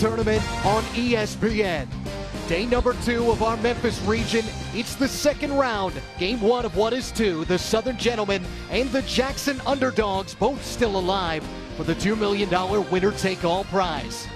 tournament on ESPN. Day number 2 of our Memphis region. It's the second round. Game 1 of what is 2. The Southern Gentlemen and the Jackson Underdogs both still alive for the $2 million winner-take-all prize.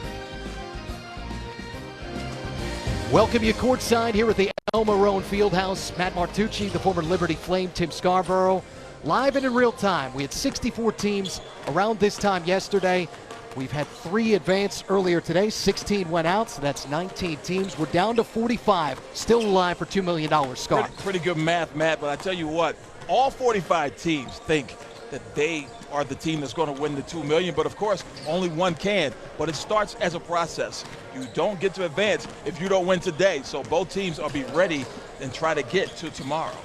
Welcome you courtside here at the El Marone Fieldhouse. Matt Martucci, the former Liberty Flame, Tim Scarborough, live and in real time. We had 64 teams around this time yesterday. We've had 3 advance earlier today. 16 went out, so that's 19 teams. We're down to 45, still alive for $2 million, Scar. Pretty good math, Matt, but I tell you what, all 45 teams think that they are the team that's going to win the $2 million, but of course, only one can. But it starts as a process. You don't get to advance if you don't win today, so both teams will be ready and try to get to tomorrow.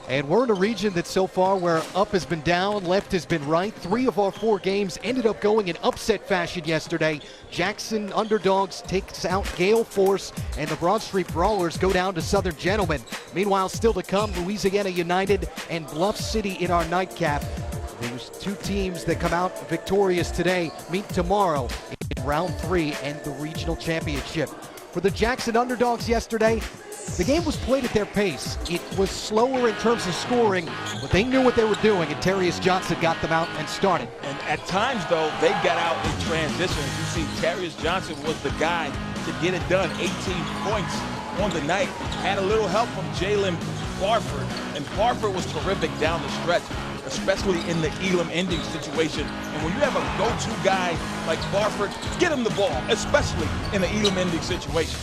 And we're in a region that so far where up has been down, left has been right. 3 of our 4 games ended up going in upset fashion yesterday. Jackson Underdogs takes out Gale Force, and the Broad Street Brawlers go down to Southern Gentlemen. Meanwhile, still to come, Louisiana United and Bluff City in our nightcap. These 2 teams that come out victorious today meet tomorrow in round 3 and the regional championship. For the Jackson Underdogs yesterday, the game was played at their pace. It was slower in terms of scoring, but they knew what they were doing, and Terrius Johnson got them out and started. And at times, though, they got out in transition. As you see, Terrius Johnson was the guy to get it done. 18 points on the night. Had a little help from Jalen Barford, and Barford was terrific down the stretch, especially in the Elam ending situation. And when you have a go-to guy like Barford, get him the ball, especially in the Elam ending situation.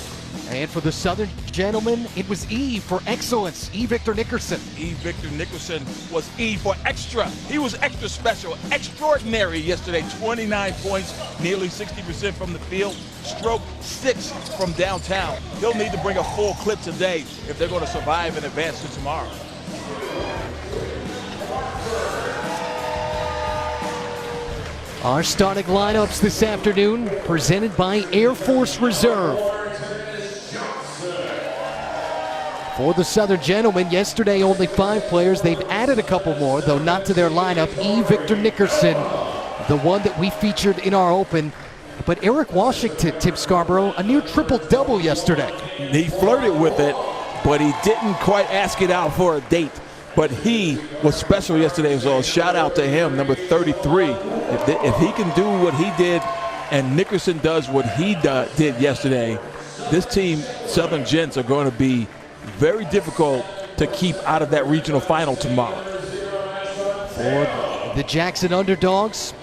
And for the Southern Gentlemen, it was E for excellence. E. Victor Nickerson. E. Victor Nickerson was E for extra. He was extra special, extraordinary yesterday. 29 points, nearly 60% from the field, stroke 6 from downtown. He'll need to bring a full clip today if they're going to survive and advance to tomorrow. Our starting lineups this afternoon, presented by Air Force Reserve. For the Southern Gentlemen, yesterday only 5 players. They've added a couple more, though not to their lineup. E. Victor Nickerson, the one that we featured in our open. But Eric Washington, Tim Scarborough, a near triple-double yesterday. He flirted with it, but he didn't quite ask it out for a date. But he was special yesterday, so shout out to him, number 33. If he can do what he did and Nickerson does what he did yesterday, this team, Southern Gents, are going to be very difficult to keep out of that regional final tomorrow. For the Jackson Underdogs,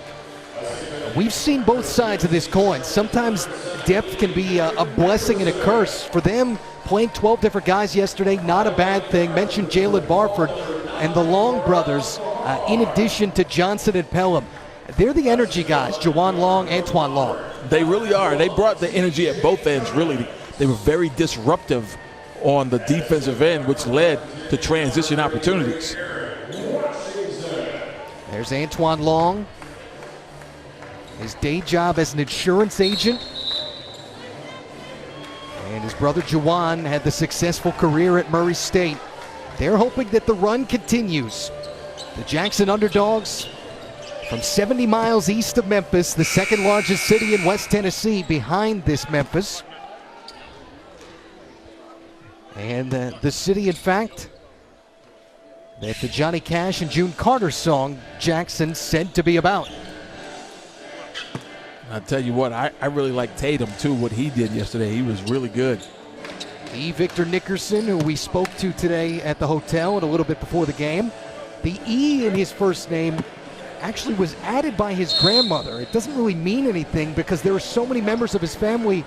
we've seen both sides of this coin. Sometimes depth can be a blessing and a curse. For them, playing 12 different guys yesterday, not a bad thing. Mentioned Jalen Barford and the Long brothers, in addition to Johnson and Pelham. They're the energy guys, Jawan Long, Antoine Long. They really are. They brought the energy at both ends, really. They were very disruptive on the defensive end, which led to transition opportunities. There's Antoine Long. His day job as an insurance agent. And his brother Jawan had the successful career at Murray State. They're hoping that the run continues. The Jackson Underdogs, from 70 miles east of Memphis, the second largest city in West Tennessee, behind this Memphis. And the city, in fact, that the Johnny Cash and June Carter song, Jackson, said to be about. I'll tell you what, I really like Tatum, too, what he did yesterday. He was really good. E. Victor Nickerson, who we spoke to today at the hotel and a little bit before the game. The E in his first name actually was added by his grandmother. It doesn't really mean anything because there are so many members of his family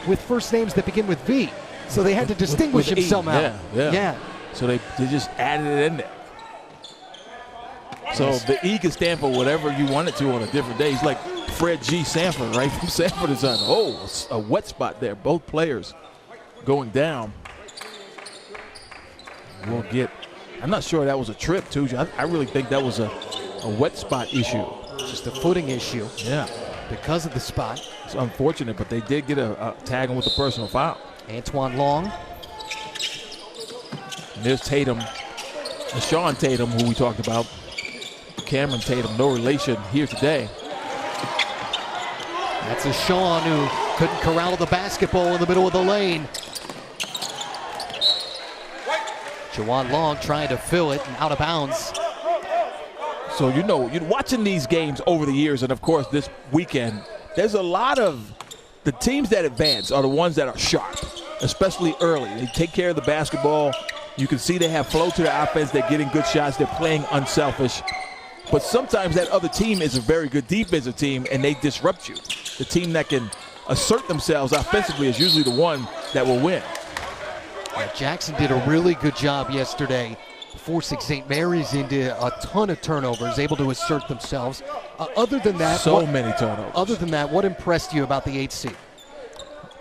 with first names that begin with V. So they had to distinguish him somehow. Yeah. So they just added it in there. So the E can stand for whatever you want it to on a different day. He's like Fred G. Sanford, right? From Sanford is on. Oh, a wet spot there. Both players going down. We'll get. I'm not sure that was a trip, too. I really think that was a wet spot issue. Just a footing issue. Yeah. Because of the spot. It's unfortunate, but they did get a tag with a personal foul. Antoine Long. And there's Tatum. Sean Tatum, who we talked about. Cameron Tatum, no relation here today. That's a Sean who couldn't corral the basketball in the middle of the lane. Jawan Long trying to fill it and out of bounds. So, you know, you're watching these games over the years, and of course this weekend, there's a lot of the teams that advance are the ones that are sharp, especially early. They take care of the basketball. You can see they have flow to their offense. They're getting good shots. They're playing unselfish. But sometimes that other team is a very good defensive team, and they disrupt you. The team that can assert themselves offensively is usually the one that will win. Yeah, Jackson did a really good job yesterday, forcing St. Mary's into a ton of turnovers, able to assert themselves. Other than that, many turnovers. Other than that, what impressed you about the 8th seed?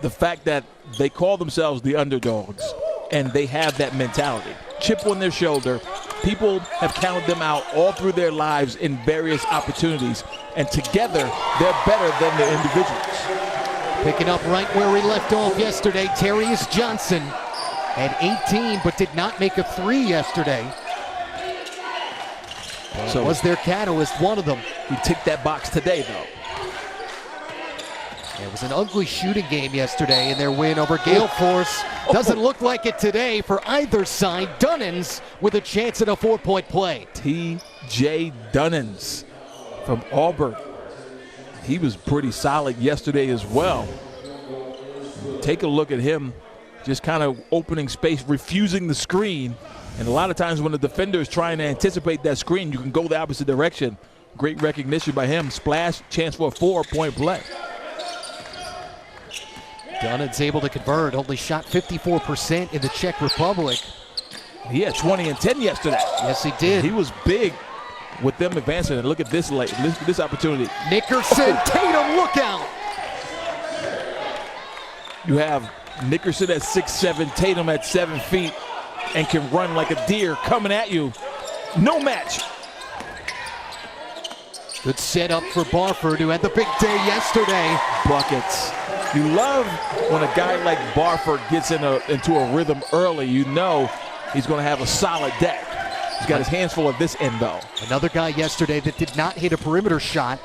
The fact that they call themselves the Underdawgs, and they have that mentality. Chip on their shoulder. People have counted them out all through their lives in various opportunities, and together they're better than the individuals. Picking up right where we left off yesterday, Terrius Johnson had 18 but did not make a 3 yesterday. So was their catalyst one of them? He ticked that box today, though. It was an ugly shooting game yesterday in their win over Gale Force. Doesn't look like it today for either side. Dunnins with a chance at a 4-point play. T.J. Dunnins from Auburn. He was pretty solid yesterday as well. Take a look at him, just kind of opening space, refusing the screen. And a lot of times when the defender is trying to anticipate that screen, you can go the opposite direction. Great recognition by him. Splash, chance for a 4-point play. Dunnins able to convert, only shot 54% in the Czech Republic. He had 20 and 10 yesterday. Yes, he did. He was big with them advancing. And look at this late, this opportunity. Nickerson, Tatum, look out. You have Nickerson at 6'7", Tatum at 7 feet, and can run like a deer coming at you. No match. Good setup for Barford, who had the big day yesterday. Buckets. You love when a guy like Barford gets into a rhythm early. You know he's going to have a solid day. He's got his hands full at this end, though. Another guy yesterday that did not hit a perimeter shot,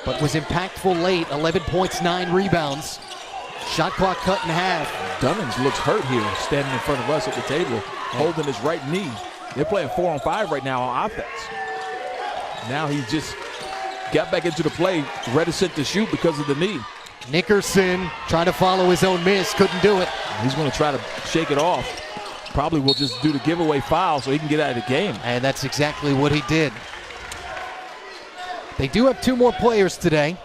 but was impactful late. 11 points, 9 rebounds. Shot clock cut in half. Dunnins looks hurt here, standing in front of us at the table, holding his right knee. They're playing 4-on-5 right now on offense. Now he just got back into the play, reticent to shoot because of the knee. Nickerson trying to follow his own miss, couldn't do it. He's going to try to shake it off. Probably will just do the giveaway foul so he can get out of the game. And that's exactly what he did. They do have 2 more players today.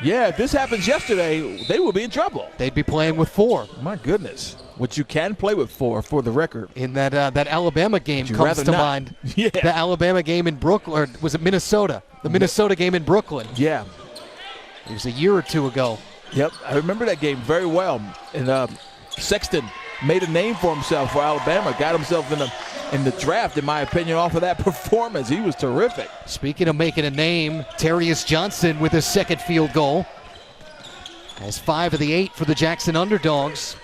Yeah, if this happens yesterday, they will be in trouble. They'd be playing with 4. My goodness. Which you can play with 4 for the record. In that Alabama game comes to mind. Yeah. The Alabama game in Brooklyn, or was it Minnesota? The Minnesota game in Brooklyn. Yeah. It was a year or 2 ago. Yep, I remember that game very well. And Sexton made a name for himself for Alabama, got himself in the draft, in my opinion, off of that performance. He was terrific. Speaking of making a name, Terrius Johnson with his 2nd field goal. Has 5 of the 8 for the Jackson Underdogs.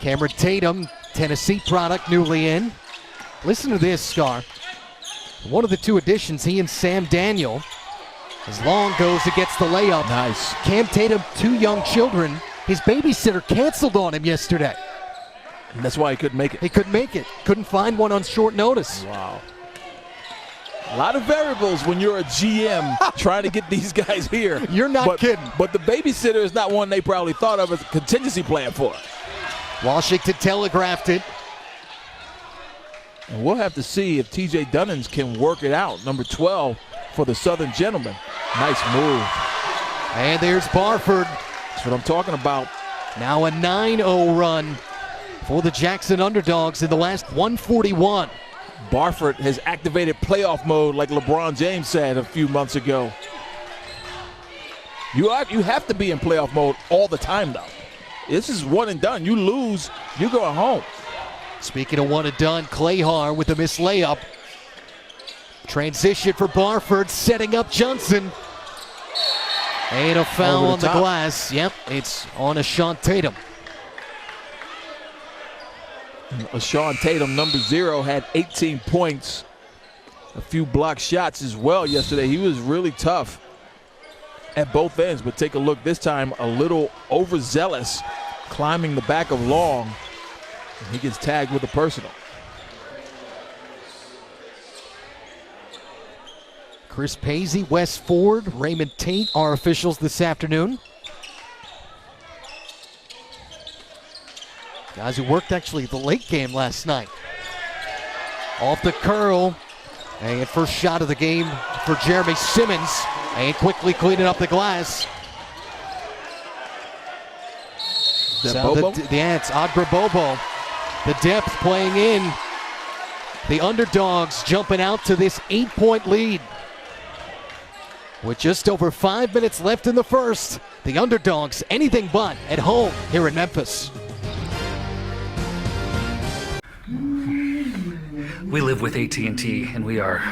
Cameron Tatum, Tennessee product, newly in. Listen to this, Scar. One of the 2 additions, he and Sam Daniel. As Long goes and gets the layup. Nice. Cam Tatum, 2 young children. His babysitter canceled on him yesterday. And that's why he couldn't make it. He couldn't make it. Couldn't find one on short notice. Wow. A lot of variables when you're a GM trying to get these guys here. You're not kidding. But the babysitter is not one they probably thought of as a contingency plan for. Washington telegraphed it. And we'll have to see if T.J. Dunnins can work it out. Number 12 for the Southern Gentleman. Nice move. And there's Barford. That's what I'm talking about. Now a 9-0 run for the Jackson Underdogs in the last 141. Barford has activated playoff mode like LeBron James said a few months ago. You have to be in playoff mode all the time, though. This is one and done. You lose, you're going home. Speaking of one and done, Clayhar with a missed layup. Transition for Barford, setting up Johnson. And a foul on the glass. Yep, it's on Ashawn Tatum. Ashawn Tatum, number 0, had 18 points. A few blocked shots as well yesterday. He was really tough. at both ends, but take a look this time, a little overzealous, climbing the back of Long, and he gets tagged with a personal. Chris Paisley, Wes Ford, Raymond Tate are officials this afternoon. Guys who worked actually the late game last night. Off the curl, and first shot of the game for Jeremy Simmons, and quickly cleaning up the glass. Is that Bobo? Yeah, it's Adra Bobo. The depth playing in. The Underdogs jumping out to this 8-point lead. With just over 5 minutes left in the first, the Underdogs anything but at home here in Memphis. We live with AT&T, and we are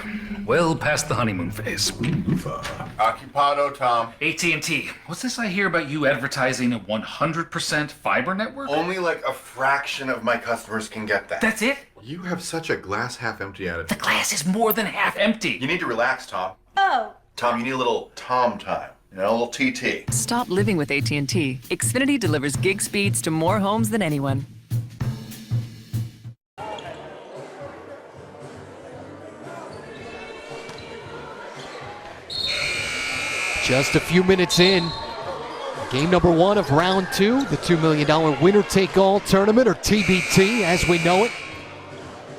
well past the honeymoon phase. Occupado, Tom. AT&T, what's this I hear about you advertising a 100% fiber network? Only like a fraction of my customers can get that. That's it? You have such a glass half empty The attitude. glass is more than half empty. You need to relax, Tom. Oh. Tom, you need a little Tom time. You know, a little TT. Stop living with AT&T. Xfinity delivers gig speeds to more homes than anyone. Just a few minutes in, game number 1 of round 2, the $2 million winner-take-all tournament, or TBT as we know it.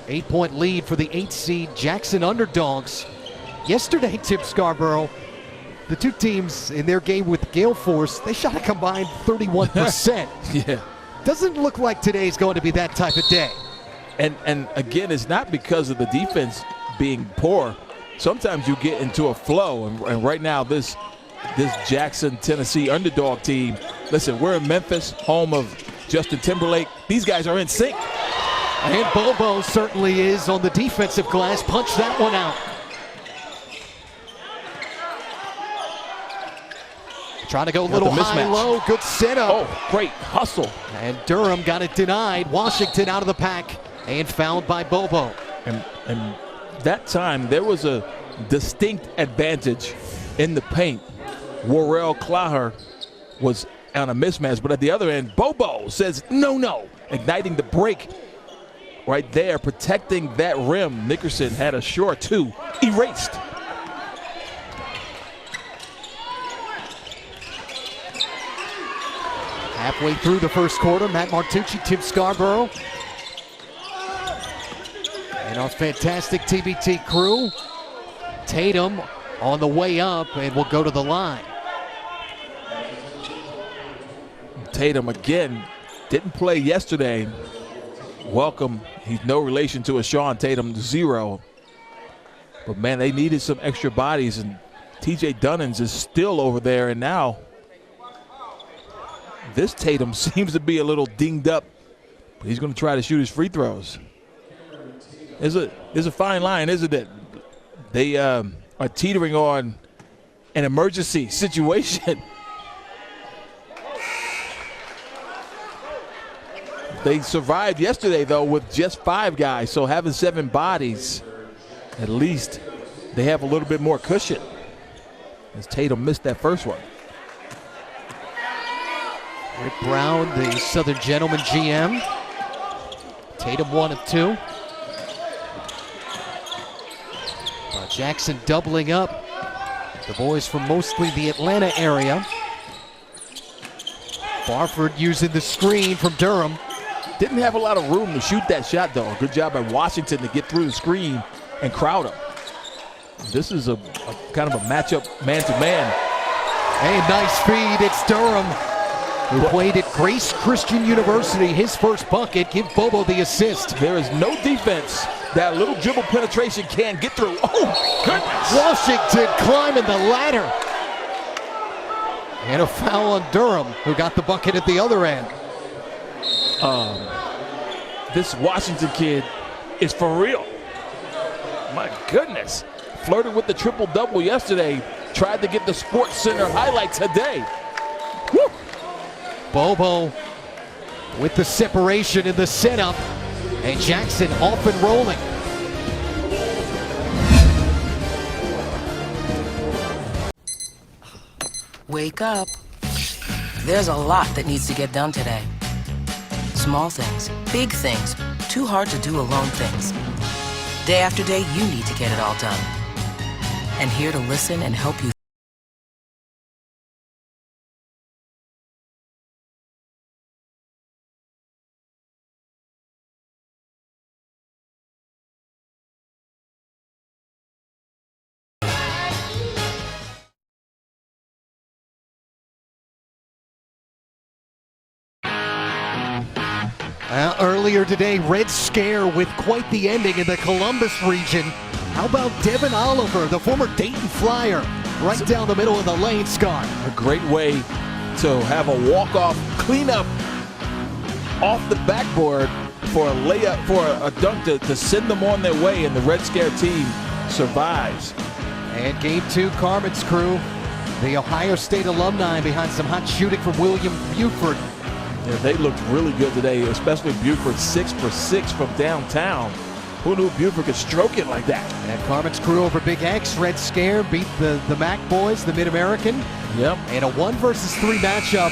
8-point lead for the 8th seed Jackson Underdogs. Yesterday, Tim Scarborough, the two teams in their game with Gale Force, they shot a combined 31%. Yeah. Doesn't look like today's going to be that type of day. And again, it's not because of the defense being poor. Sometimes you get into a flow, and right now this Jackson, Tennessee Underdog team, listen, we're in Memphis, home of Justin Timberlake. These guys are in sync. And Bobo certainly is on the defensive glass. Punch that one out. Trying to go a little high-low. Good setup. Oh, great hustle. And Durham got it denied. Washington out of the pack and fouled by Bobo. And that time, there was a distinct advantage in the paint. Warrell Claher was on a mismatch, but at the other end, Bobo says, no, igniting the break right there, protecting that rim. Nickerson had a short 2, erased. Halfway through the first quarter, Matt Martucci, Tim Scarborough, and our fantastic TBT crew. Tatum on the way up and will go to the line. Tatum again didn't play yesterday. Welcome. He's no relation to a Sean Tatum, 0. But man, they needed some extra bodies, and TJ Dunnins is still over there, and now this Tatum seems to be a little dinged up, but he's going to try to shoot his free throws. There's a fine line, isn't it? They are teetering on an emergency situation. They survived yesterday, though, with just 5 guys, so having 7 bodies, at least they have a little bit more cushion, as Tatum missed that first one. Rick Brown, the Southern Gentleman GM. Tatum 1 of 2. Jackson doubling up. The boys from mostly the Atlanta area. Barford using the screen from Durham. Didn't have a lot of room to shoot that shot, though. Good job by Washington to get through the screen and crowd him. This is a kind of a matchup man-to-man. Hey, nice feed. It's Durham, who played at Grace Christian University. His first bucket. Give Bobo the assist. There is no defense that little dribble penetration can get through. Oh, goodness. Washington climbing the ladder. And a foul on Durham, who got the bucket at the other end. This Washington kid is for real. My goodness. Flirted with the triple-double yesterday. Tried to get the Sports Center highlight today. Woo! Bobo with the separation in the setup. And Jackson off and rolling. Wake up. There's a lot that needs to get done today. Small things, big things, too hard to do alone things. Day after day, you need to get it all done. And here to listen and help you. Earlier today, Red Scare with quite the ending in the Columbus region. How about Devin Oliver, the former Dayton Flyer, right down the middle of the lane, Scott? A great way to have a walk-off cleanup off the backboard for a layup, for a dunk to send them on their way, and the Red Scare team survives. And game 2, Carmen's crew, the Ohio State alumni behind some hot shooting from William Buford. Yeah, they looked really good today, especially Buford, 6 for 6 from downtown. Who knew Buford could stroke it like that? And Carmen's crew over Big X, Red Scare beat the MAC boys, the Mid-American. Yep. And a 1 versus 3 matchup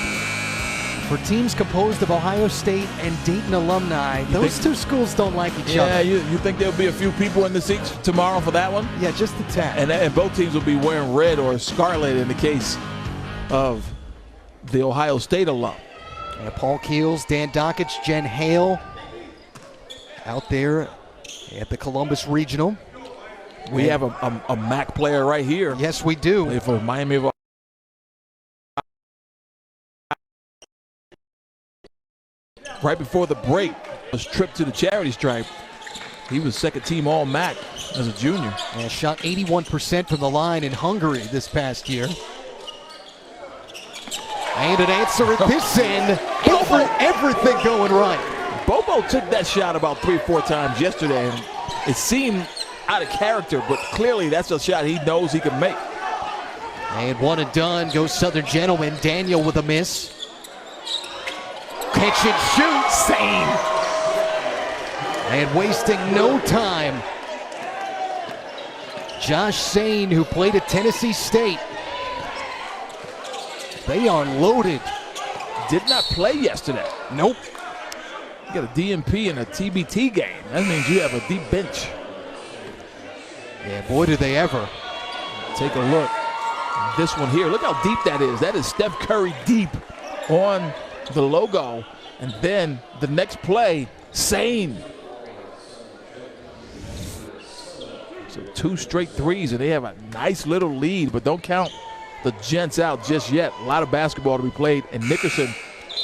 for teams composed of Ohio State and Dayton alumni. Those two schools don't like each other. Yeah, you think there'll be a few people in the seats tomorrow for that one? Yeah, just a tad. And both teams will be wearing red or scarlet in the case of the Ohio State alum. And Paul Keels, Dan Dockich, Jen Hale out there at the Columbus Regional. We have a MAC player right here. Yes, we do. For Miami of right before the break, his trip to the charity stripe, he was second team all MAC as a junior. And shot 81% from the line in Hungary this past year. And an answer at this end. Everything going right. Bobo took that shot about 3 or 4 times yesterday, and it seemed out of character, but clearly that's a shot he knows he can make. And one and done goes Southern Gentleman. Daniel with a miss. Catch and shoot. Sane. And wasting no time. Josh Sane, who played at Tennessee State. They are loaded. Did not play yesterday. Nope. You got a DMP in a TBT game. That means you have a deep bench. Yeah, boy, do they ever. Take a look. This one here. Look how deep that is. That is Steph Curry deep on the logo. And then the next play, Sane. So 2 straight threes, and they have a nice little lead, but don't count the gents out just yet. A lot of basketball to be played, and Nickerson,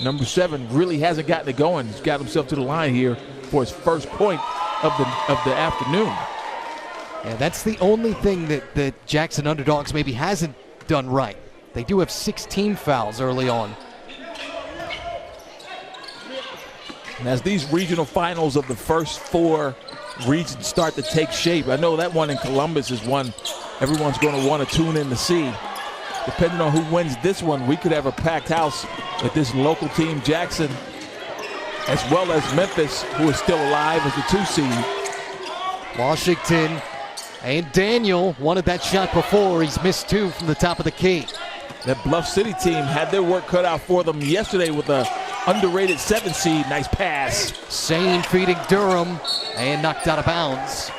number 7, really hasn't gotten it going. He's got himself to the line here for his first point of the afternoon. Yeah, that's the only thing that Jackson Underdogs maybe hasn't done right. They do have 16 fouls early on. And as these regional finals of the first 4 regions start to take shape, I know that one in Columbus is one everyone's going to want to tune in to see. Depending on who wins this one, we could have a packed house with this local team, Jackson, as well as Memphis, who is still alive as the 2 seed. Washington and Daniel wanted that shot before. He's missed 2 from the top of the key. That Bluff City team had their work cut out for them yesterday with a underrated 7 seed. Nice pass. Sane feeding Durham and knocked out of bounds.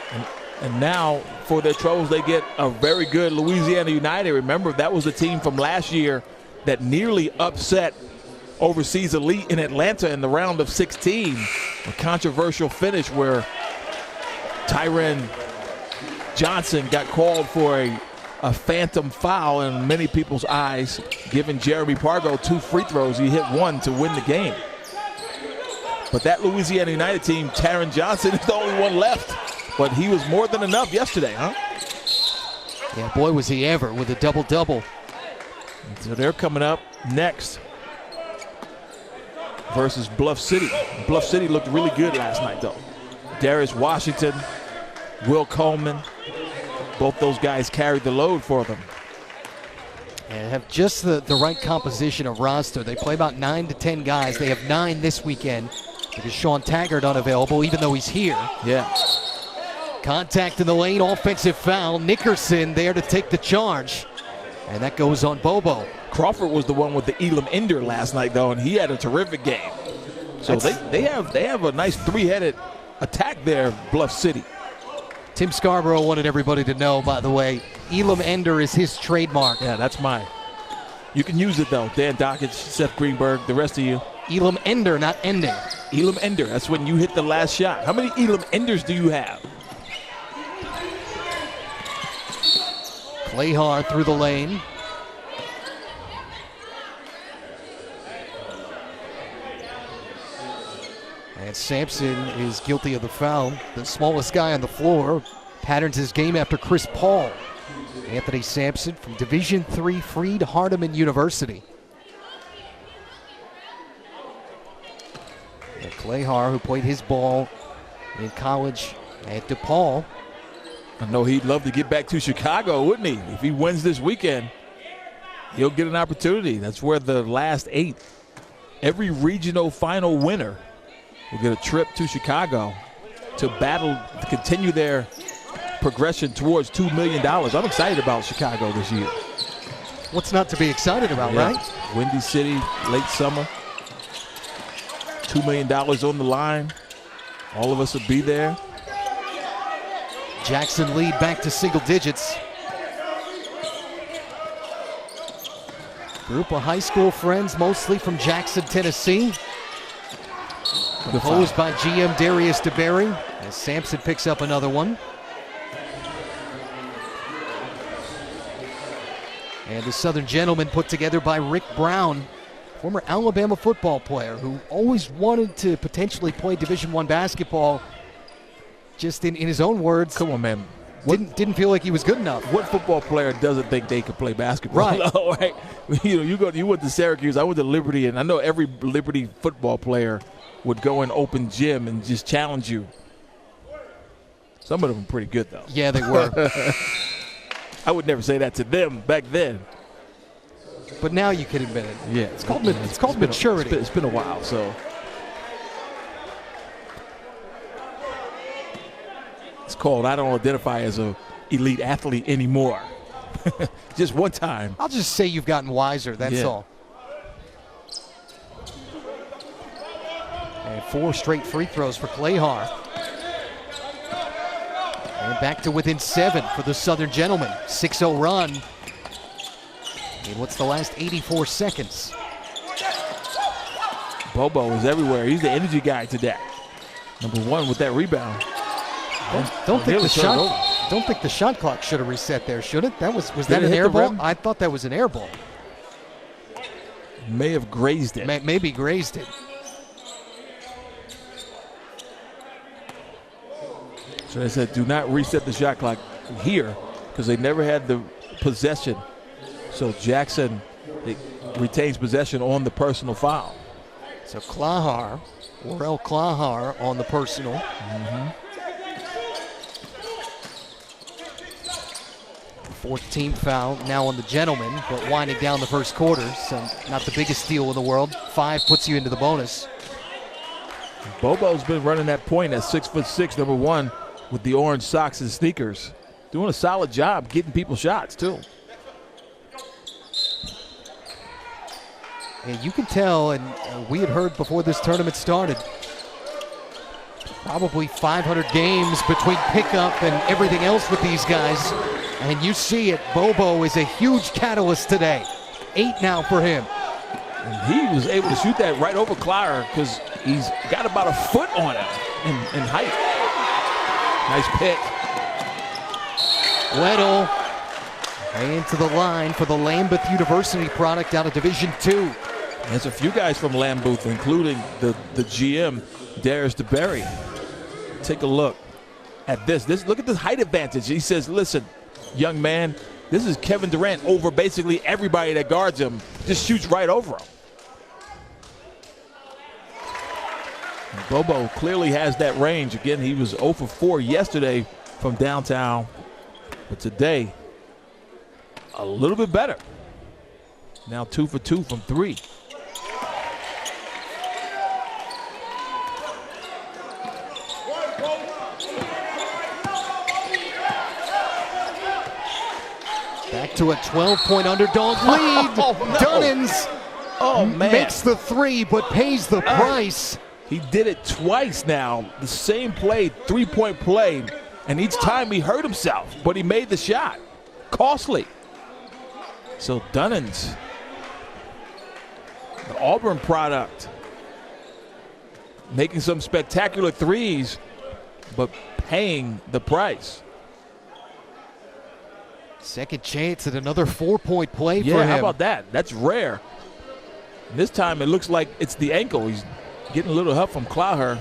And now, for their troubles, they get a very good Louisiana United. Remember, that was the team from last year that nearly upset Overseas Elite in Atlanta in the round of 16. A controversial finish where Tyron Johnson got called for a phantom foul in many people's eyes, giving Jeremy Pargo 2 free throws. He hit 1 to win the game. But that Louisiana United team, Tyron Johnson is the only one left. But he was more than enough yesterday, huh? Yeah, boy, was he ever with a double-double. So they're coming up next versus Bluff City. Bluff City looked really good last night, though. Darius Washington, Will Coleman, both those guys carried the load for them. And have just the right composition of roster. They play about 9 to 10 guys. They have 9 this weekend because Sean Taggart unavailable, even though he's here. Yeah. Contact in the lane, offensive foul. Nickerson there to take the charge. And that goes on Bobo. Crawford was the one with the Elam Ender last night, though, and he had a terrific game. So they have a nice three-headed attack there, Bluff City. Tim Scarborough wanted everybody to know, by the way, Elam Ender is his trademark. Yeah, that's mine. You can use it, though. Dan Dockage, Seth Greenberg, the rest of you. Elam Ender, not ending. Elam Ender, that's when you hit the last shot. How many Elam Enders do you have? Clayhar through the lane. And Sampson is guilty of the foul. The smallest guy on the floor patterns his game after Chris Paul. Anthony Sampson from Division III Freed Hardeman University. And Clayhar, who played his ball in college at DePaul. I know he'd love to get back to Chicago, wouldn't he? If he wins this weekend, he'll get an opportunity. That's where the last 8, every regional final winner will get a trip to Chicago to battle, to continue their progression towards $2 million. I'm excited about Chicago this year. What's not to be excited about, right? Windy City, late summer. $2 million on the line. All of us will be there. Jackson lead back to single digits. Group of high school friends, mostly from Jackson, Tennessee. Composed by GM Darius DeBerry, as Sampson picks up another one. And the Southern Gentleman put together by Rick Brown, former Alabama football player who always wanted to potentially play Division I basketball. Just in his own words, come on, man. Didn't feel like he was good enough. What football player doesn't think they could play basketball? Right. No, right? You went to Syracuse, I went to Liberty, and I know every Liberty football player would go in open gym and just challenge you. Some of them were pretty good, though. Yeah, they were. I would never say that to them back then. But now you can admit it. Yeah. It's called maturity. It's been a while, so. It's called I don't identify as an elite athlete anymore. Just one time. I'll just say you've gotten wiser, that's all. And 4 straight free throws for Clayhar. And back to within 7 for the Southern Gentlemen. 6-0 run. And what's the last 84 seconds? Bobo is everywhere. He's the energy guy today. Number 1 with that rebound. Don't think the shot clock should have reset there, should it? Was that an air ball? I thought that was an air ball. May have grazed it. Maybe grazed it. So they said do not reset the shot clock here because they never had the possession. So Jackson retains possession on the personal foul. So Clayhar, Orel Clayhar on the personal. Mm-hmm. 14th foul now on the Gentleman, but winding down the first quarter, so not the biggest steal in the world. 5 puts you into the bonus. Bobo's been running that point at 6'6", number 1, with the orange socks and sneakers. Doing a solid job getting people shots, too. And you can tell, and we had heard before this tournament started, probably 500 games between pickup and everything else with these guys. And you see it, Bobo is a huge catalyst today. 8 now for him. And he was able to shoot that right over Clyder because he's got about a foot on him in height. Nice pick. Weddle into the line for the Lambeth University product out of Division II. There's a few guys from Lambeth, including the GM, Darius DeBerry. Take a look at this. Look at this height advantage. He says, listen, young man, this is Kevin Durant over basically everybody that guards him. Just shoots right over him. And Bobo clearly has that range. Again, he was 0 for 4 yesterday from downtown. But today, a little bit better. Now 2 for 2 from 3. to a 12-point underdog lead. Oh, no. Dunnins Man. makes the three, but pays the price. He did it twice now. The same play, three-point play, and each time he hurt himself, but he made the shot. Costly. So Dunnins, the Auburn product, making some spectacular threes, but paying the price. Second chance at another 4-point play for Yeah, him. how about that? That's rare. And this time it looks like it's the ankle. He's getting a little help from Clauher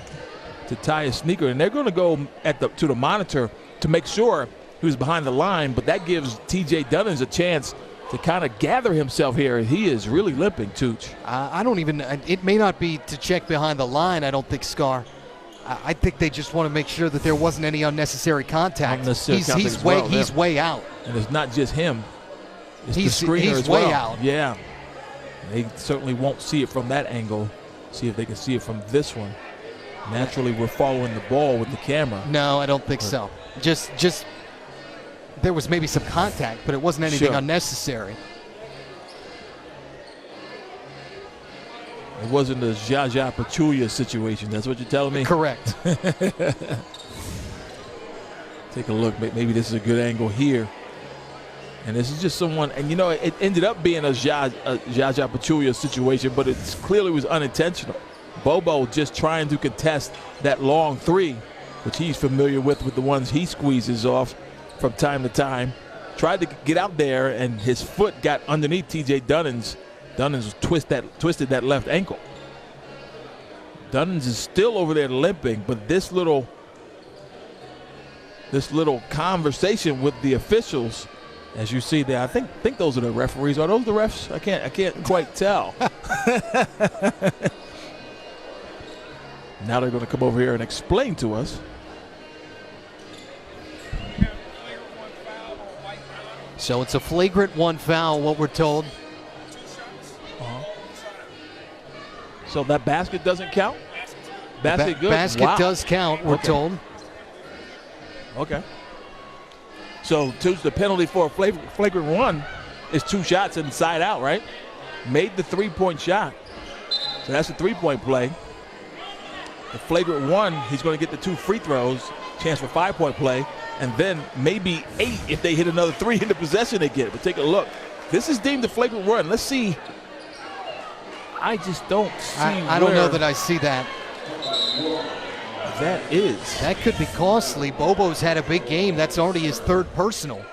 to tie his sneaker, and they're going to go to the monitor to make sure he was behind the line, but that gives T.J. Dunnins a chance to kind of gather himself here. He is really limping, Tooch. I don't even, it may not be to check behind the line, I don't think, Scar. I think they just want to make sure that there wasn't any unnecessary contact. He's way out. And it's not just him. It's He's the screener as way well. out. Yeah. They certainly won't see it from that angle. See if they can see it from this one. Naturally, we're following the ball with the camera. No, I don't think so. Just there was maybe some contact, but it wasn't anything unnecessary. It wasn't a Jaja Pachulia situation. That's what you're telling me? Correct. Take a look. Maybe this is a good angle here. And this is just someone, and you know, it ended up being a Jaja Pachulia situation, but it clearly was unintentional. Bobo just trying to contest that long three, which he's familiar with the ones he squeezes off from time to time. Tried to get out there, and his foot got underneath T.J. Dunnins. Dunnins twisted that left ankle. Dunnins is still over there limping, but this little conversation with the officials, as you see there, I think those are the referees. Are those the refs? I can't quite tell. Now they're going to come over here and explain to us. So it's a flagrant one foul, what we're told. So that basket doesn't count? Basket good? Basket does count, we're told. Okay. So the penalty for a flagrant one is 2 shots inside out, right? Made the 3-point shot. So that's a 3-point play. The flagrant one, he's going to get the 2 free throws, chance for 5-point play, and then maybe 8 if they hit another 3 in the possession they get. But take a look. This is deemed a flagrant one. Let's see. I just don't see I don't know that I see that. That is. That could be costly. Bobo's had a big game. That's already his 3rd personal.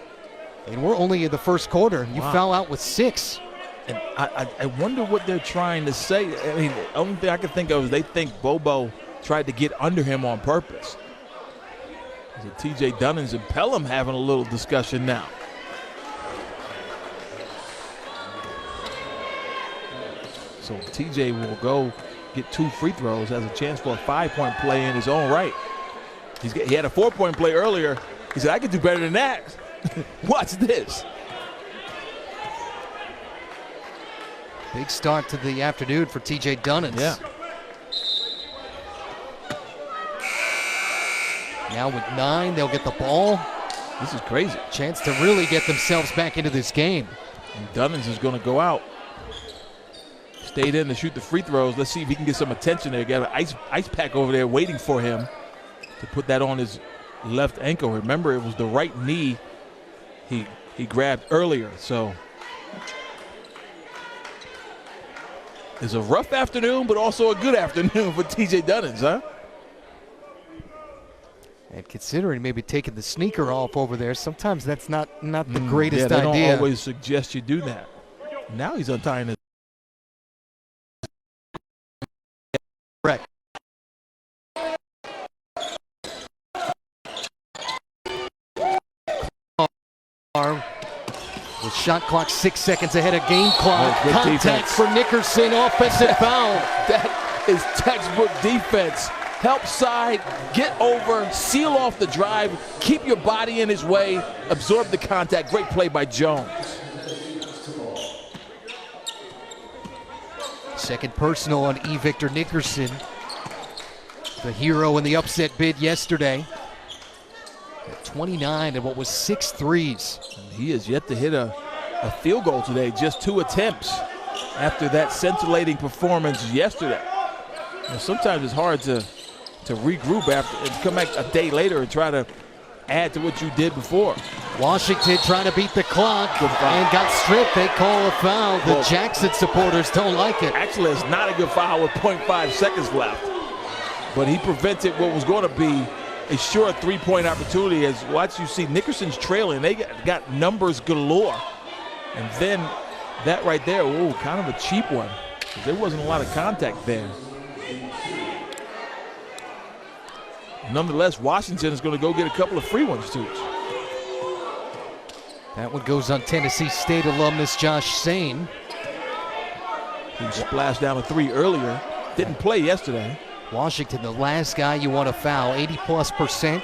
And we're only in the first quarter. You foul out with 6. And I wonder what they're trying to say. I mean, the only thing I can think of is they think Bobo tried to get under him on purpose. So T.J. Dunnins and Pelham having a little discussion now. So T.J. will go get 2 free throws, has a chance for a 5-point play in his own right. He had a 4-point play earlier. He said, I can do better than that. Watch this. Big start to the afternoon for T.J. Dunnins. Yeah. Now with 9, they'll get the ball. This is crazy. Chance to really get themselves back into this game. And Dunnins is going to go out. Stayed in to shoot the free throws. Let's see if he can get some attention there. Got an ice pack over there waiting for him to put that on his left ankle. Remember, it was the right knee he grabbed earlier. So it's a rough afternoon, but also a good afternoon for T.J. Dunnins, huh? And considering maybe taking the sneaker off over there, sometimes that's not the greatest idea. They don't always suggest you do that. Now he's untying his. Correct. With shot clock 6 seconds ahead of game clock. Good Contact defense for Nickerson, offensive foul. That is textbook defense. Help side, get over, seal off the drive, keep your body in his way, absorb the contact. Great play by Jones. Second personal on E. Victor Nickerson, the hero in the upset bid yesterday. At 29 and what was 6 threes. He has yet to hit a a field goal today, just 2 attempts after that scintillating performance yesterday. Sometimes it's hard to regroup after and come back a day later and try to add to what you did before. Washington trying to beat the clock and got stripped. They call a foul. The Jackson supporters don't like it. Actually, it's not a good foul with 0.5 seconds left. But he prevented what was going to be a short 3-point opportunity. As watch, you see Nickerson's trailing. They got numbers galore. And then that right there, ooh, kind of a cheap one. There wasn't a lot of contact there. Nonetheless, Washington is going to go get a couple of free ones, too. That one goes on Tennessee State alumnus Josh Sane. He splashed down a 3 earlier. Didn't play yesterday. Washington, the last guy you want to foul, 80+%.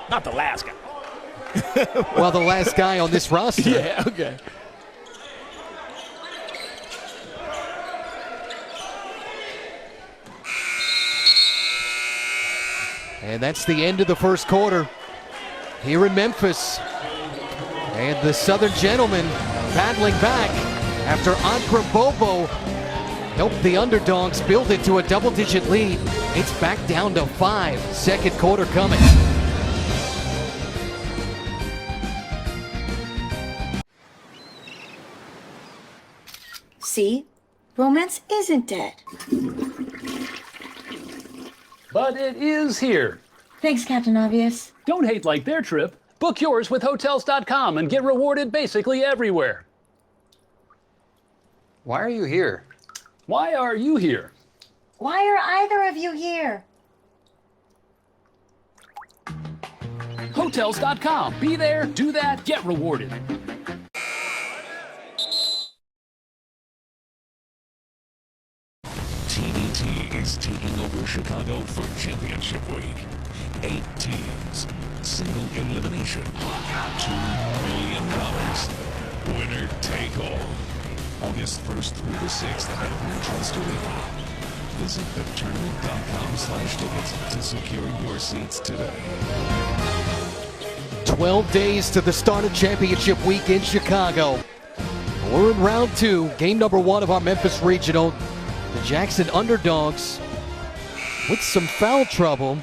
Not the last guy. Well, the last guy on this roster. Yeah, okay. And that's the end of the first quarter here in Memphis. And the Southern Gentlemen battling back after Ankra Bobo helped the Underdogs build it to a double-digit lead. It's back down to 5. Second quarter coming. See? Romance isn't dead. But it is here. Thanks, Captain Obvious. Don't hate like their trip. Book yours with Hotels.com and get rewarded basically everywhere. Why are you here? Why are you here? Why are either of you here? Hotels.com. Be there, do that, get rewarded. TBT is taking over Chicago for championship week. 8 teams, single elimination, $2 million. Winner take all. August 1st through the 6th at Trust Arena. Visit thetournament.com/tickets to secure your seats today. 12 days to the start of championship week in Chicago. We're in round 2, game number 1 of our Memphis Regional. The Jackson Underdogs with some foul trouble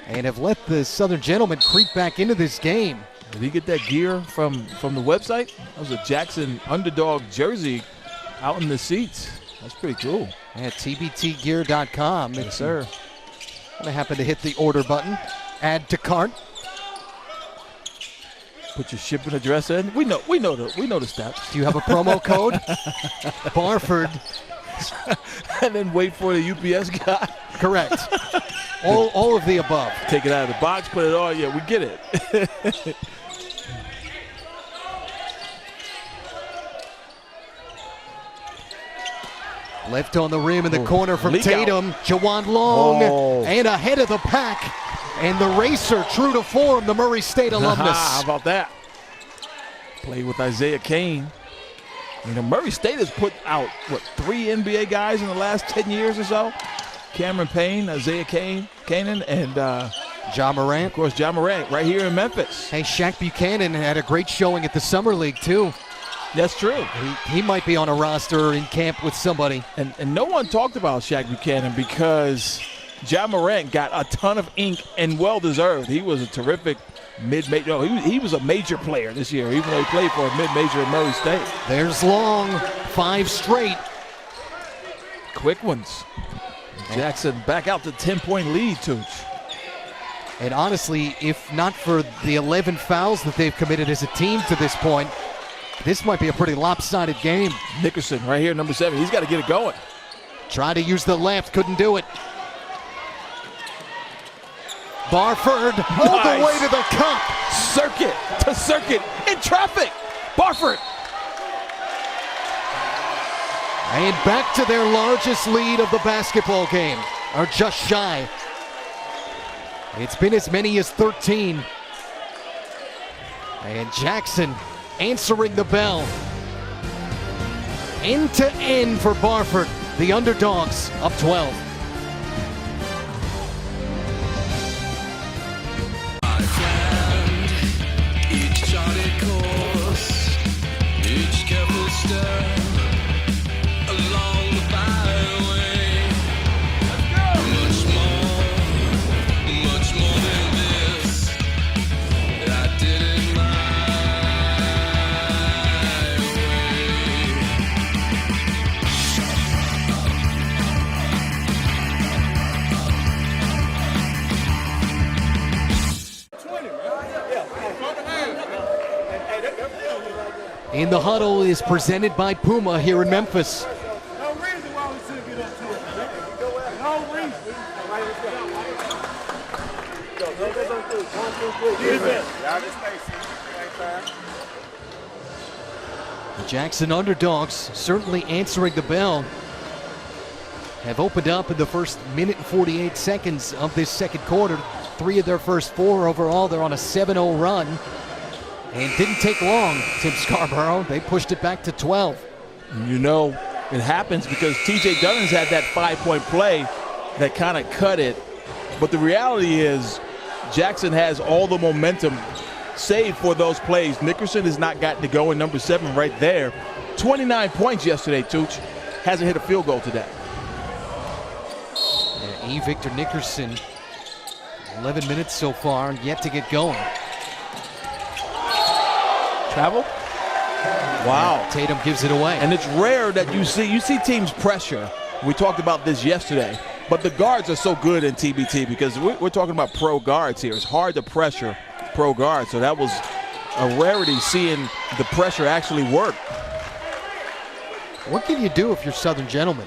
and have let the Southern Gentlemen creep back into this game. Did he get that gear from the website? That was a Jackson Underdog jersey out in the seats. That's pretty cool. At tbtgear.com. Yes, sir. I'm gonna happen to hit the order button. Add to cart. Put your shipping address in. We know the steps. Do you have a promo code? Barford. And then wait for the UPS guy. Correct. All of the above. Take it out of the box, put it on. Yeah, we get it. Left on the rim in the corner from Tatum. Jawan Long and ahead of the pack. And the racer, true to form, the Murray State alumnus. How about that? Played with Isaiah Kane. You know, Murray State has put out, 3 NBA guys in the last 10 years or so? Cameron Payne, Isaiah Kanan, and Ja Morant. Of course, Ja Morant, right here in Memphis. Hey, Shaq Buchanan had a great showing at the Summer League, too. That's true. He might be on a roster in camp with somebody. And no one talked about Shaq Buchanan because Ja Morant got a ton of ink and well-deserved. He was a terrific mid-major. No, he was a major player this year, even though he played for a mid-major at Murray State. There's Long, 5 straight. Quick ones. Jackson back out to 10-point lead, Tooch. And honestly, if not for the 11 fouls that they've committed as a team to this point, this might be a pretty lopsided game. Nickerson right here, number 7. He's got to get it going. Tried to use the left, couldn't do it. Barford all the way to the cup. Circuit to circuit in traffic. Barford. And back to their largest lead of the basketball game, or just shy. It's been as many as 13. And Jackson answering the bell. End to end for Barford. The Underdogs up 12. In the Huddle is presented by Puma here in Memphis. No reason why we shouldn't get up to it. No reason. The Jackson Underdogs certainly answering the bell. Have opened up in the first minute and 48 seconds of this second quarter. 3 of their first 4 overall. They're on a 7-0 run. And didn't take long, Tim Scarborough. They pushed it back to 12. You know, it happens because TJ Dunnins had that 5-point play that kind of cut it. But the reality is Jackson has all the momentum save for those plays. Nickerson has not gotten to go in number 7 right there. 29 points yesterday, Tooch. Hasn't hit a field goal today. Yeah, Victor Nickerson, 11 minutes so far, yet to get going. Travel? Wow. Tatum gives it away. And it's rare that you see teams pressure. We talked about this yesterday. But the guards are so good in TBT because we're talking about pro guards here. It's hard to pressure pro guards. So that was a rarity seeing the pressure actually work. What can you do if you're Southern Gentlemen?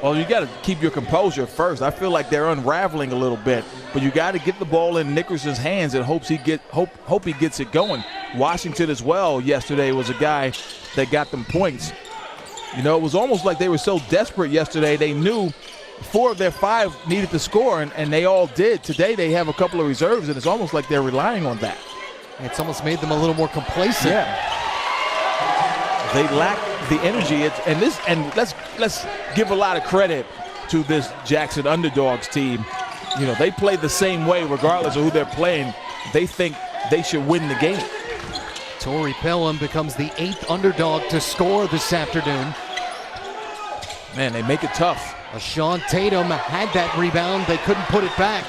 Well, you got to keep your composure first. I feel like they're unraveling a little bit, but you got to get the ball in Nickerson's hands and hope he gets it going. Washington as well yesterday was a guy that got them points. You know, it was almost like they were so desperate yesterday. They knew 4 of their 5 needed to score, and they all did. Today they have a couple of reserves, and it's almost like they're relying on that. It's almost made them a little more complacent. Yeah. They lack the energy. And let's give a lot of credit to this Jackson Underdogs team. You know, they play the same way regardless of who they're playing. They think they should win the game. Torrey Pelham becomes the 8th underdog to score this afternoon. Man, they make it tough. Sean Tatum had that rebound. They couldn't put it back.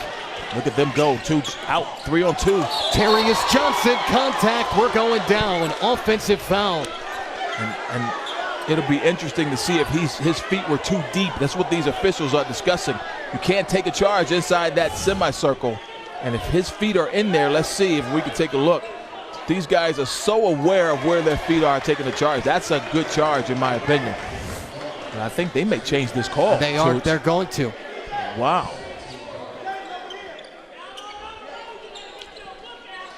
Look at them go. 2 out, 3 on 2. Terrius Johnson, contact. We're going down. Offensive foul. And it'll be interesting to see if his feet were too deep. That's what these officials are discussing. You can't take a charge inside that semicircle. And if his feet are in there, let's see if we can take a look. These guys are so aware of where their feet are taking the charge. That's a good charge, in my opinion. And I think they may change this call. They are. They're going to. Wow.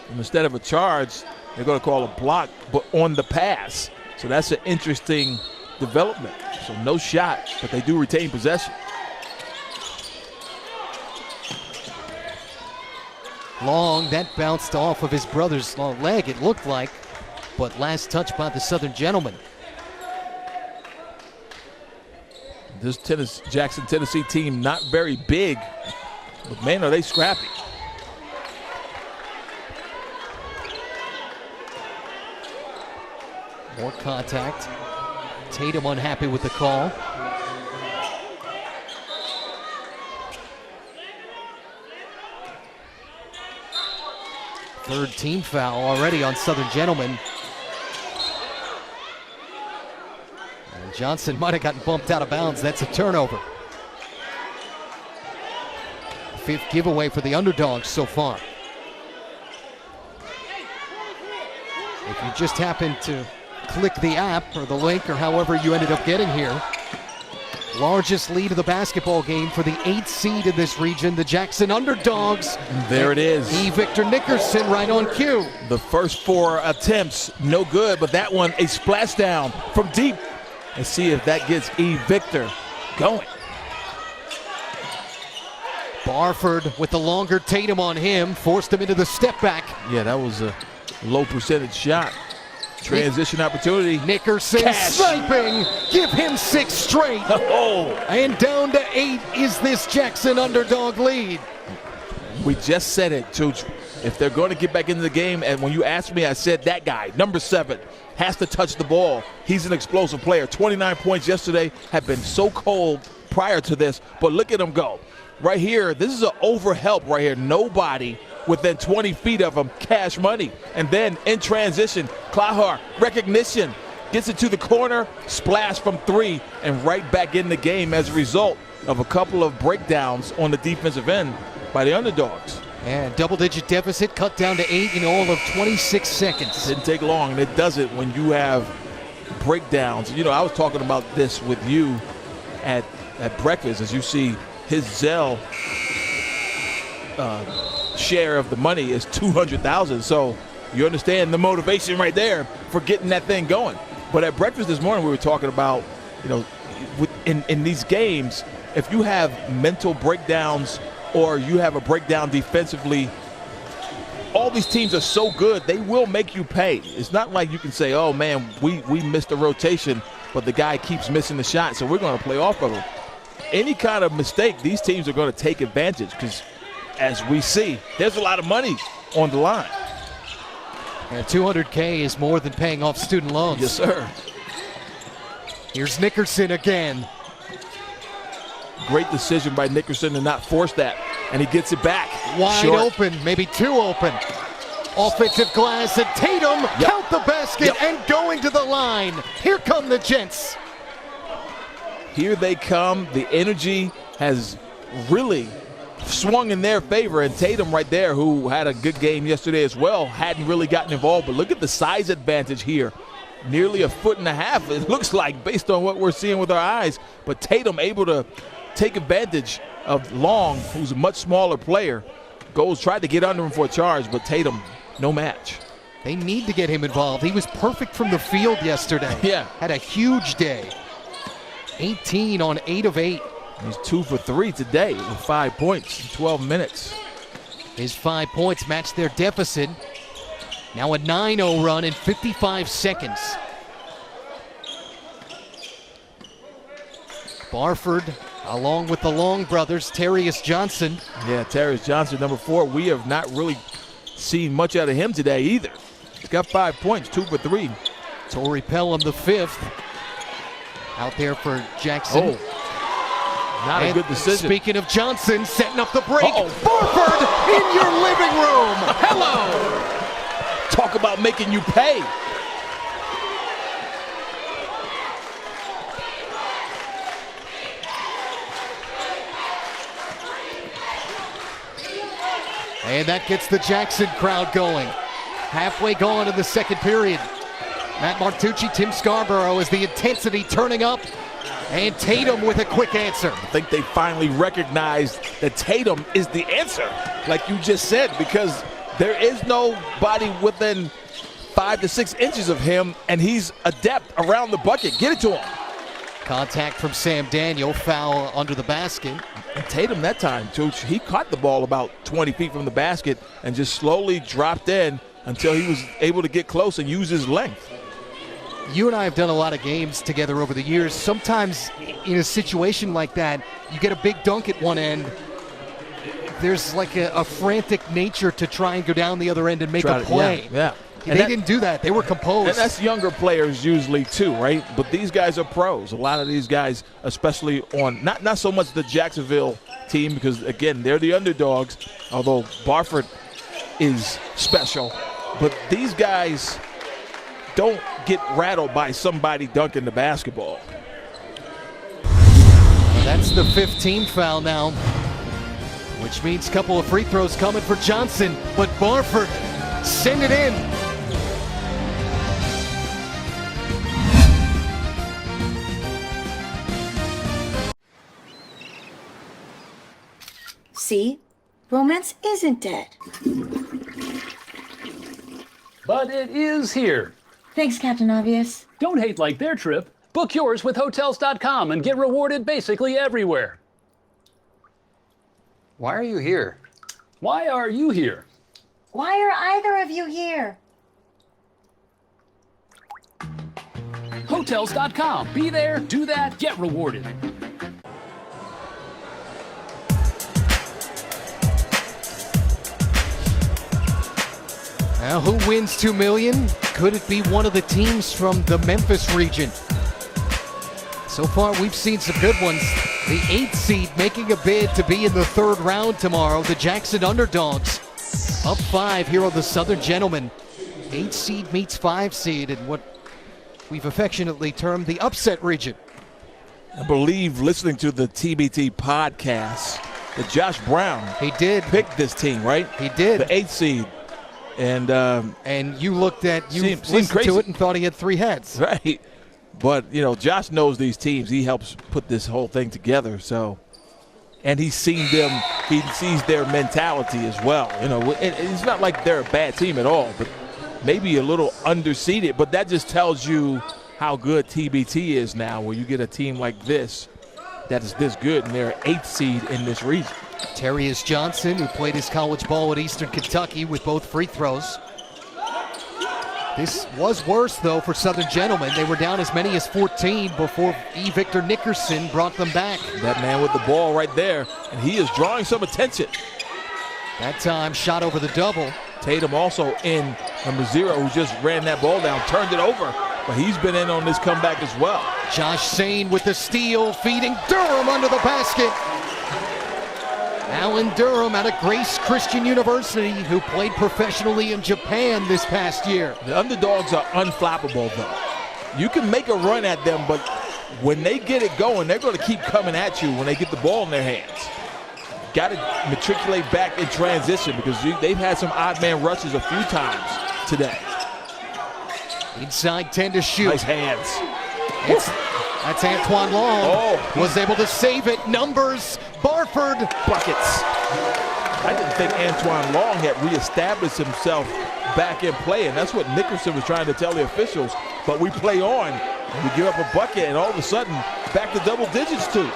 And instead of a charge, they're going to call a block, but on the pass. So that's an interesting development. So no shot, but they do retain possession. Long, that bounced off of his brother's leg, it looked like, but last touch by the Southern Gentlemen. This Jackson, Tennessee team not very big, but man, are they scrappy. More contact. Tatum unhappy with the call. Third team foul already on Southern Gentlemen. And Johnson might have gotten bumped out of bounds. That's a turnover. 5th giveaway for the Underdogs so far. If you just happen to click the app or the link or however you ended up getting here, largest lead of the basketball game for the 8th seed in this region, the Jackson Underdogs. There it is. Victor Nickerson right on cue. The first 4 attempts, no good, but that one, a splashdown from deep. Let's see if that gets Victor going. Barford with the longer Tatum on him, forced him into the step back. Yeah, that was a low percentage shot. Transition opportunity. Nickerson sniping. Give him 6 straight. Oh. And down to 8 is this Jackson Underdog lead. We just said it, Tooch. If they're going to get back into the game, and when you asked me, I said that guy, number 7, has to touch the ball. He's an explosive player. 29 points yesterday, have been so cold prior to this, but look at him go. Right here, this is an overhelp right here. Nobody within 20 feet of him, Cash Money. And then in transition, Klahar, recognition, gets it to the corner, splash from 3, and right back in the game as a result of a couple of breakdowns on the defensive end by the Underdogs. And double-digit deficit cut down to 8 in all of 26 seconds. Didn't take long, and it does it when you have breakdowns. You know, I was talking about this with you at breakfast, as you see his Zell share of the money is $200,000. So you understand the motivation right there for getting that thing going. But at breakfast this morning, we were talking about, you know, in these games, if you have mental breakdowns or you have a breakdown defensively, all these teams are so good, they will make you pay. It's not like you can say, oh, man, we missed a rotation, but the guy keeps missing the shot, so we're going to play off of him. Any kind of mistake, these teams are going to take advantage because, as we see, there's a lot of money on the line. And $200K is more than paying off student loans. Yes, sir. Here's Nickerson again. Great decision by Nickerson to not force that, and he gets it back. Wide Short. open, maybe too open. Offensive glass, and Tatum count the basket and going to the line. Here come the Gents. Here they come. The energy has really swung in their favor, and Tatum right there, who had a good game yesterday as well, hadn't really gotten involved. But look at the size advantage here. Nearly 1.5 feet, it looks like, based on what we're seeing with our eyes. But Tatum able to take advantage of Long, who's a much smaller player. Tried to get under him for a charge, but Tatum, no match. They need to get him involved. He was perfect from the field yesterday. Yeah. Had a huge day. 18 on 8 of 8. He's 2 for 3 today with 5 points in 12 minutes. His 5 points match their deficit. Now a 9-0 run in 55 seconds. Barford, along with the Long brothers, Terrius Johnson. Yeah, Terrius Johnson, number 4. We have not really seen much out of him today either. He's got 5 points, 2 for 3. Torrey Pelham, the 5th. Out there for Jackson. Not a good decision. Speaking of Johnson, setting up the break. Barford in your living room. Hello. Talk about making you pay. And that gets the Jackson crowd going. Halfway gone in the second period. Matt Martucci, Tim Scarborough, is the intensity turning up. And Tatum with a quick answer. I think they finally recognized that Tatum is the answer, like you just said, because there is nobody within 5 to 6 inches of him, and he's adept around the bucket. Get it to him. Contact from Sam Daniel, foul under the basket. And Tatum that time, Tooch, he caught the ball about 20 feet from the basket and just slowly dropped in until he was able to get close and use his length. You and I have done a lot of games together over the years. Sometimes in a situation like that, you get a big dunk at one end. There's like a frantic nature to try and go down the other end and make a play. Yeah. They didn't do that. They were composed. And that's younger players usually too, right? But these guys are pros. A lot of these guys, especially on not so much the Jacksonville team, because, again, they're the underdogs, although Barford is special. But these guys don't get rattled by somebody dunking the basketball. That's the 15th foul now, which means a couple of free throws coming for Johnson, but Barford send it in. See? Romance isn't dead. But it is here. Thanks, Captain Obvious. Don't hate like their trip. Book yours with Hotels.com and get rewarded basically everywhere. Why are you here? Why are you here? Why are either of you here? Hotels.com. Be there, do that, get rewarded. Now, who wins $2 million? Could it be one of the teams from the Memphis region? So far, we've seen some good ones. The 8th seed making a bid to be in the 3rd round tomorrow, the Jackson Underdogs. Up 5 here on the Southern Gentlemen. 8 seed meets 5 seed in what we've affectionately termed the upset region. I believe listening to the TBT podcast, that Josh Brown picked this team, right? He did. The 8th seed. And you looked at seemed listened to it and thought he had 3 heads. Right. But, Josh knows these teams. He helps put this whole thing together. So, and he's seen them. He sees their mentality as well. It's not like they're a bad team at all, but maybe a little underseeded. But that just tells you how good TBT is now, where you get a team like this that is this good, and they're 8th seed in this region. Terrius Johnson, who played his college ball at Eastern Kentucky with both free throws. This was worse, though, for Southern Gentlemen. They were down as many as 14 before Victor Nickerson brought them back. That man with the ball right there, and he is drawing some attention. That time, shot over the double. Tatum also in, number 0, who just ran that ball down, turned it over, but he's been in on this comeback as well. Josh Sane with the steal, feeding Durham under the basket. Alan Durham out of Grace Christian University, who played professionally in Japan this past year. The Underdogs are unflappable, though. You can make a run at them, but when they get it going, they're going to keep coming at you when they get the ball in their hands. Got to matriculate back in transition, because they've had some odd man rushes a few times today. Inside 10 to shoot. Nice hands. That's Antoine Long. Was able to save it. Numbers. Barford. Buckets. I didn't think Antoine Long had reestablished himself back in play, and that's what Nickerson was trying to tell the officials. But we play on. We give up a bucket, and all of a sudden, back to double digits, too.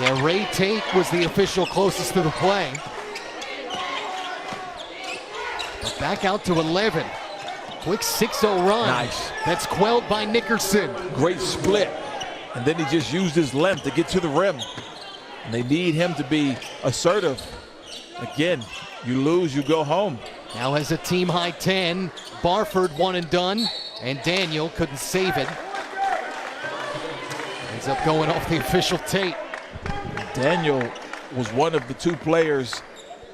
Yeah, Ray Tate was the official closest to the play. But back out to 11. Quick 6-0 run. Nice. That's quelled by Nickerson. Great split. And then he just used his length to get to the rim. And they need him to be assertive. Again, you lose, you go home. Now has a team high 10. Barford one and done. And Daniel couldn't save it. Ends up going off the official tape. Daniel was one of the 2 players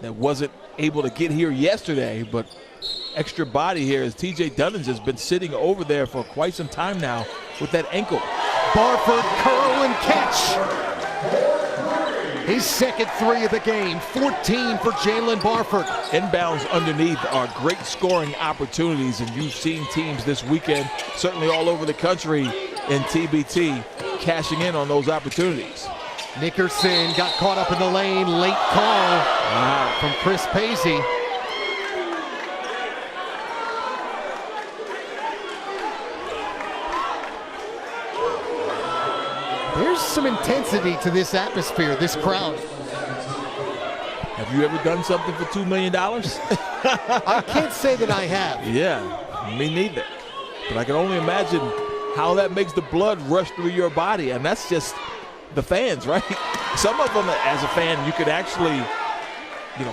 that wasn't able to get here yesterday, but extra body here as TJ Dunnins has been sitting over there for quite some time now with that ankle. Barford curl and catch. His second 3 of the game, 14 for Jalen Barford. Inbounds underneath are great scoring opportunities, and you've seen teams this weekend, certainly all over the country in TBT, cashing in on those opportunities. Nickerson got caught up in the lane, late call from Chris Paisley. There's some intensity to this atmosphere, this crowd. Have you ever done something for $2 million? I can't say that I have. Yeah, me neither. But I can only imagine how that makes the blood rush through your body, and that's just the fans, right? Some of them, as a fan, you could actually,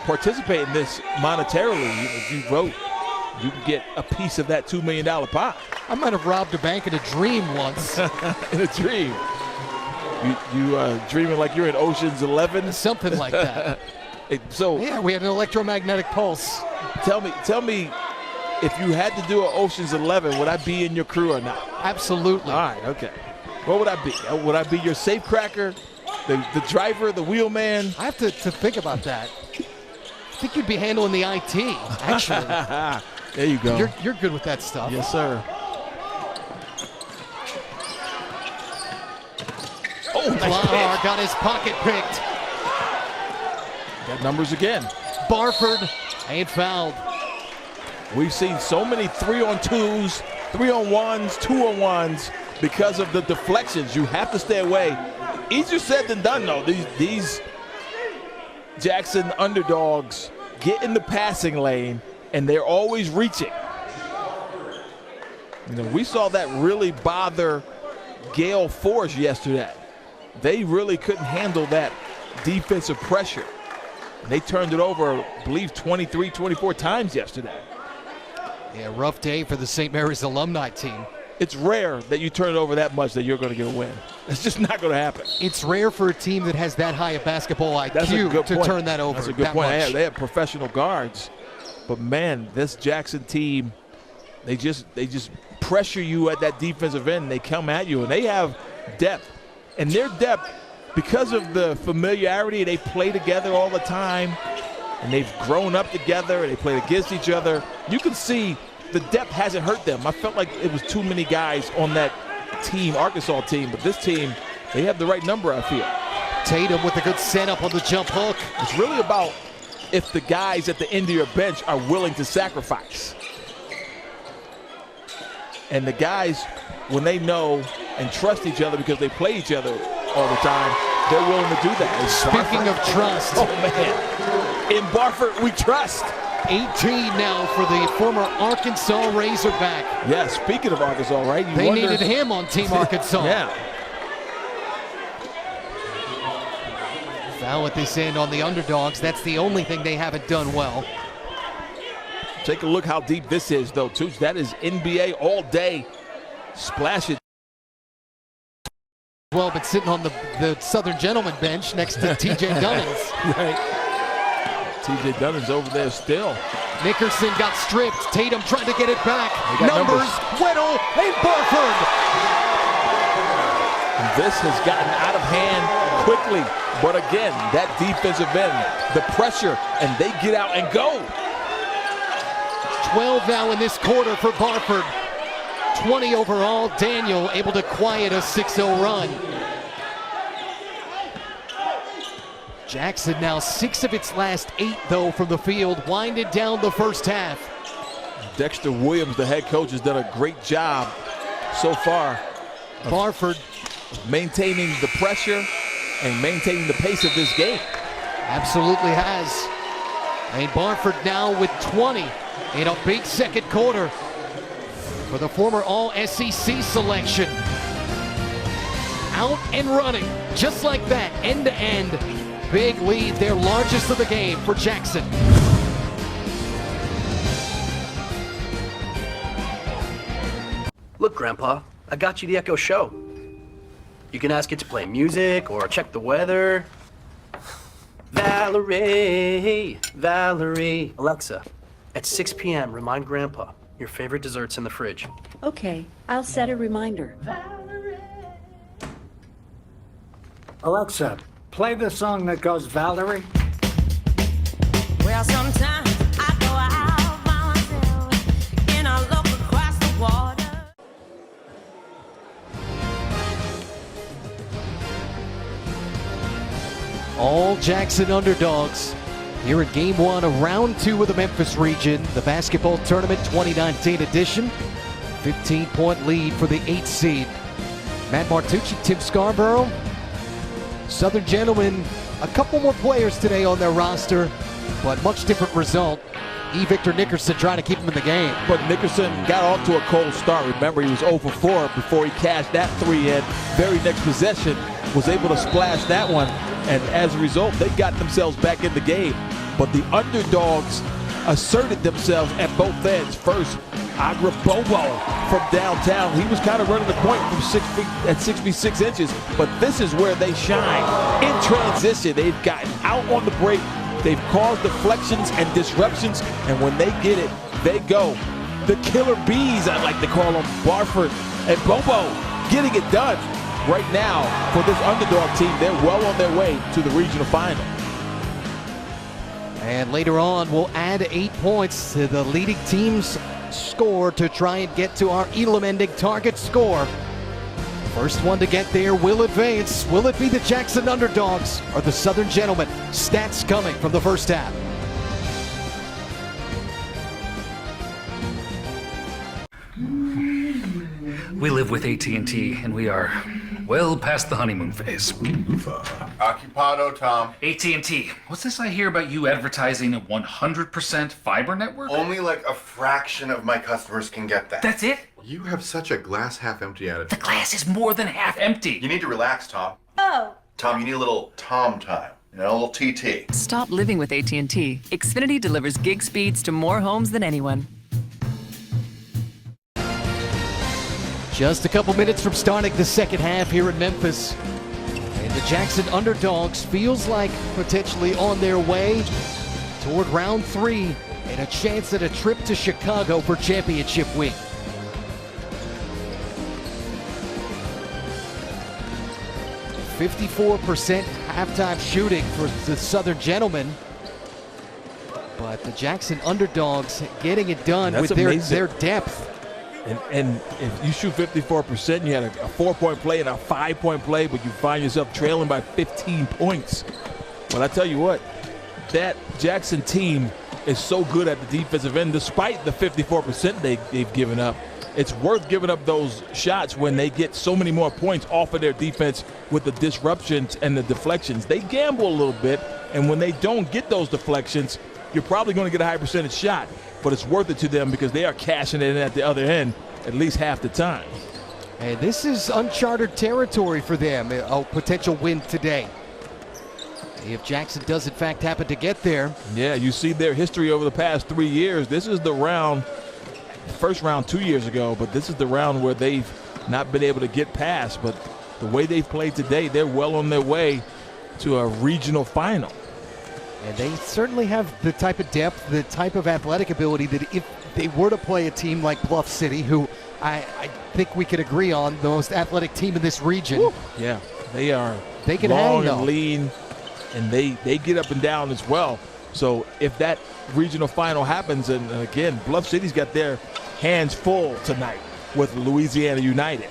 participate in this monetarily. If you vote, you can get a piece of that $2 million pie. I might have robbed a bank in a dream once. In a dream. You dreaming like you're in Ocean's 11? Something like that. Yeah, we had an electromagnetic pulse. Tell me, if you had to do an Ocean's 11, would I be in your crew or not? Absolutely. All right, okay. What would I be? Would I be your safecracker, the driver, the wheelman? I have to think about that. I think you'd be handling the IT, actually. There you go. You're good with that stuff. Yes, sir. Oh, Klahar got his pocket picked. Got numbers again. Barford ain't fouled. We've seen so many 3-on-2s, 3-on-1s, 2-on-1s because of the deflections. You have to stay away. Easier said than done, though. These Jackson Underdogs get in the passing lane, and they're always reaching. We saw that really bother Gale Force yesterday. They really couldn't handle that defensive pressure. And they turned it over, I believe, 23, 24 times yesterday. Yeah, rough day for the St. Mary's alumni team. It's rare that you turn it over that much that you're going to get a win. It's just not going to happen. It's rare for a team that has that high a basketball IQ to turn that over. That's a good point. They have professional guards. But, man, this Jackson team, they just pressure you at that defensive end. They come at you, and they have depth. And their depth because of the familiarity, they play together all the time, and they've grown up together, and they play against each other. You can see the depth hasn't hurt them. I felt like it was too many guys on that team, Arkansas team, but this team, they have the right number, I feel. Tatum with a good setup on the jump hook. It's really about if the guys at the end of your bench are willing to sacrifice. And the guys, when they know and trust each other because they play each other all the time, they're willing to do that. Speaking of trust. Oh, man. In Barford, we trust. 18 now for the former Arkansas Razorback. Yeah, speaking of Arkansas, right? They needed him on Team Arkansas. Yeah. Foul at this end on the Underdogs. That's the only thing they haven't done well. Take a look how deep this is, though, Tooch. That is NBA all day. Splash it. Well, been sitting on the Southern Gentleman bench next to TJ Dunnins. Right. TJ Dunnins over there still. Nickerson got stripped. Tatum trying to get it back. Numbers. Weddle and Barford. And this has gotten out of hand quickly. But again, that defensive end, the pressure, and they get out and go. 12 now in this quarter for Barford. 20 overall. Daniel able to quiet a 6-0 run. Jackson now 6 of its last 8, though, from the field, winded down the first half. Dexter Williams, the head coach, has done a great job so far. Barford maintaining the pressure and maintaining the pace of this game. Absolutely has. And Barford now with 20 in a big second quarter for the former All-SEC selection. Out and running, just like that, end to end. Big lead, their largest of the game for Jackson. Look, Grandpa, I got you the Echo Show. You can ask it to play music or check the weather. Valerie, Valerie. Alexa, at 6 p.m., remind Grandpa your favorite dessert's in the fridge. Okay, I'll set a reminder. Alexa, play the song that goes Valerie. Well, sometimes I go out by myself and I look across the water. All Jackson Underdogs here in Game 1 of Round 2 of the Memphis region, the basketball tournament 2019 edition. 15-point lead for the 8th seed. Matt Martucci, Tim Scarborough. Southern Gentlemen, a couple more players today on their roster, but much different result. Victor Nickerson trying to keep him in the game. But Nickerson got off to a cold start. Remember, he was 0 for 4 before he cashed that 3 in. Very next possession, was able to splash that one. And as a result, they got themselves back in the game. But the Underdogs asserted themselves at both ends. First, Agra Bobo from downtown. He was kind of running the point from 6 feet at 6 feet 6 inches. But this is where they shine. In transition, they've gotten out on the break. They've caused deflections and disruptions. And when they get it, they go. The killer bees, I like to call them, Barford and Bobo, getting it done. Right now, for this Underdog team, they're well on their way to the regional final. And later on, we'll add 8 points to the leading team's score to try and get to our Elam-ending target score. First one to get there will advance. Will it be the Jackson Underdogs or the Southern Gentlemen? Stats coming from the first half. We live with AT&T, and we are well past the honeymoon phase. Occupado, Tom. AT&T, what's this I hear about you advertising a 100% fiber network? Only like a fraction of my customers can get that. That's it? You have such a glass half empty attitude. The glass is more than half empty. You need to relax, Tom. Oh. Tom, you need a little Tom time. You know, a little TT. Stop living with AT&T. Xfinity delivers gig speeds to more homes than anyone. Just a couple minutes from starting the second half here in Memphis. And the Jackson Underdogs feels like potentially on their way toward round 3 and a chance at a trip to Chicago for championship week. 54% halftime shooting for the Southern Gentlemen. But the Jackson Underdogs getting it done with their depth. And if you shoot 54%, you had a 4-point play and a 5-point play, but you find yourself trailing by 15 points. Well, I tell you what, that Jackson team is so good at the defensive end, despite the 54% they've given up. It's worth giving up those shots when they get so many more points off of their defense with the disruptions and the deflections. They gamble a little bit, and when they don't get those deflections, you're probably going to get a high percentage shot, but it's worth it to them because they are cashing it in at the other end at least half the time. And this is uncharted territory for them, a potential win today. If Jackson does in fact happen to get there. Yeah, you see their history over the past 3 years. This is the round, first round 2 years ago, but this is the round where they've not been able to get past. But the way they've played today, they're well on their way to a regional final. And they certainly have the type of depth, the type of athletic ability that if they were to play a team like Bluff City, who I think we could agree on the most athletic team in this region. Woo. Yeah, they are can long hang, and lean, and they get up and down as well. So if that regional final happens, and again, Bluff City's got their hands full tonight with Louisiana United.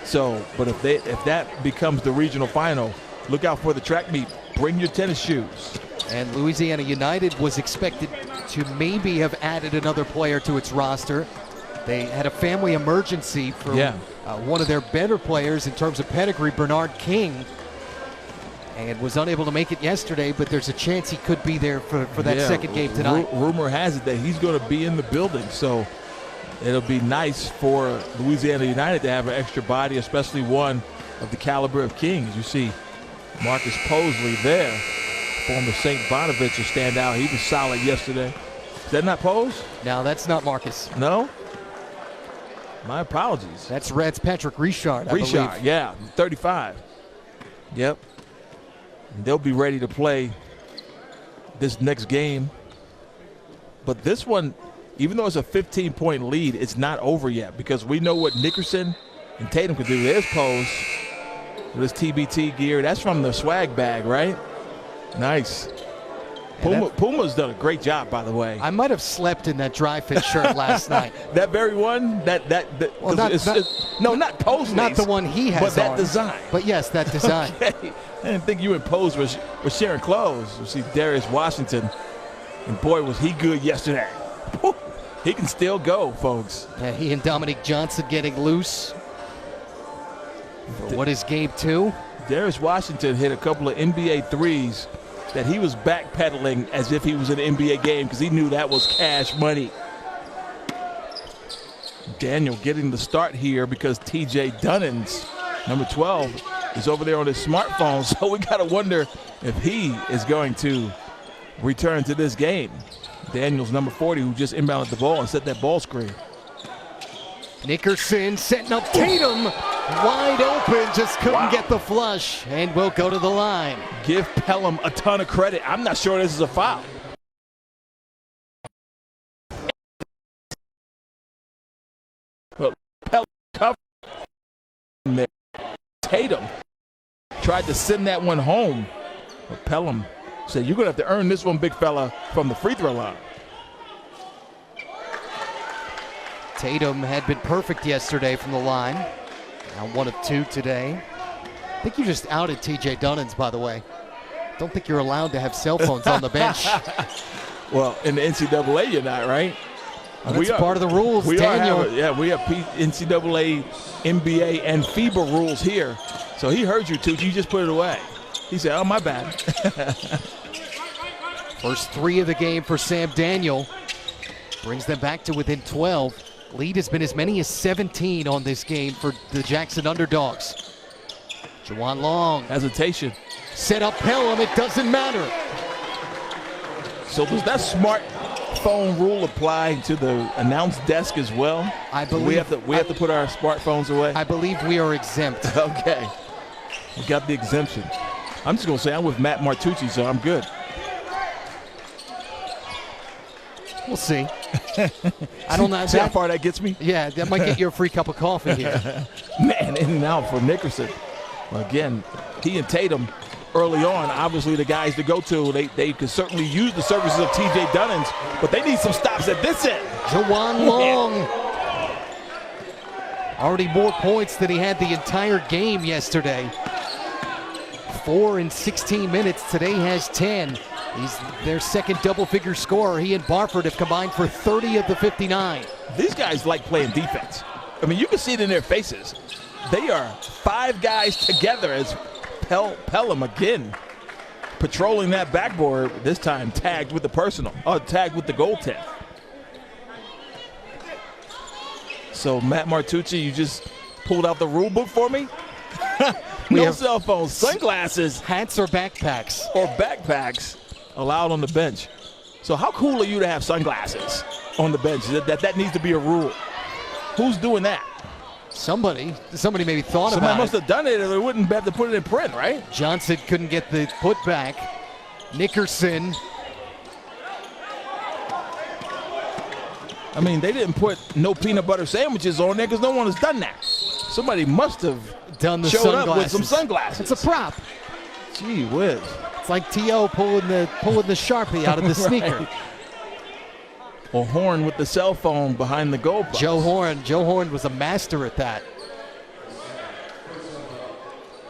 So, but if that becomes the regional final, look out for the track meet. Bring your tennis shoes. And Louisiana United was expected to maybe have added another player to its roster. They had a family emergency for one of their better players in terms of pedigree, Bernard King, and was unable to make it yesterday, but there's a chance he could be there for that second game tonight. Rumor has it that he's going to be in the building, so it'll be nice for Louisiana United to have an extra body, especially one of the caliber of King. As you see Marcus Posley there, former St. Bonaventure standout. He was solid yesterday. Is that not Pose? No, that's not Marcus. No? My apologies. That's Reds Patrick Richard, I believe. Yeah, 35. Yep. And they'll be ready to play this next game. But this one, even though it's a 15-point lead, it's not over yet because we know what Nickerson and Tatum can do. There's Pose with his TBT gear. That's from the swag bag, right? Nice. Puma's done a great job, by the way. I might have slept in that dry fit shirt last night. That very one? Well, not Pose. Not the one he has but that on. Design. But yes, that design. Okay. I didn't think you and Pose were sharing clothes. You see Darius Washington, and boy, was he good yesterday. Whew. He can still go, folks. Yeah, he and Dominique Johnson getting loose. For what is game 2? Darius Washington hit a couple of NBA threes that he was backpedaling as if he was in an NBA game because he knew that was cash money. Daniel getting the start here because TJ Dunnins, number 12, is over there on his smartphone, so we got to wonder if he is going to return to this game. Daniel's number 40, who just inbounded the ball and set that ball screen. Nickerson setting up Tatum, wide open, just couldn't get the flush, and will go to the line. Give Pelham a ton of credit. I'm not sure this is a foul. But Pelham covered there. Tatum tried to send that one home, but Pelham said, "You're going to have to earn this one, big fella," from the free throw line. Tatum had been perfect yesterday from the line. Now 1 of 2 today. I think you just outed TJ Dunnins, by the way. Don't think you're allowed to have cell phones on the bench. Well, in the NCAA, you're not, right? Well, that's part of the rules, Daniel. We have NCAA, NBA, and FIBA rules here. So he heard you, Tucci. You just put it away. He said, "Oh, my bad." First 3 of the game for Sam Daniel. Brings them back to within 12. Lead has been as many as 17 on this game for the Jackson Underdogs. Juwan Long. Hesitation. Set up Pelham, it doesn't matter. So does that smartphone rule apply to the announce desk as well? I believe we have to put our smartphones away? I believe we are exempt. Okay. We got the exemption. I'm just going to say I'm with Matt Martucci, so I'm good. We'll see. I don't know. See how far that gets me? Yeah, that might get you a free cup of coffee here. Man, in and out for Nickerson. Again, he and Tatum early on, obviously the guys to go to. They could certainly use the services of TJ Dunnins, but they need some stops at this end. Jawan Long. Already more points than he had the entire game yesterday. 4 in 16 minutes. Today has 10. He's their second double-figure scorer. He and Barford have combined for 30 of the 59. These guys like playing defense. I mean, you can see it in their faces. They are 5 guys together as Pelham again patrolling that backboard, this time tagged with the tagged with the goaltend. So Matt Martucci, you just pulled out the rule book for me? No cell phones, sunglasses. Hats or backpacks. Or backpacks allowed on the bench. So how cool are you to have sunglasses on the bench? That needs to be a rule. Who's doing that? Somebody maybe thought about it. Somebody must have done it or they wouldn't have to put it in print, right? Johnson couldn't get the putback. Nickerson. I mean, they didn't put no peanut butter sandwiches on there because no one has done that. Somebody must have done the showed sunglasses. up with some sunglasses. It's a prop. Gee whiz. It's like T.O. pulling the Sharpie out of the sneaker. Right. Or Horn with the cell phone behind the goal post. Joe Horn was a master at that.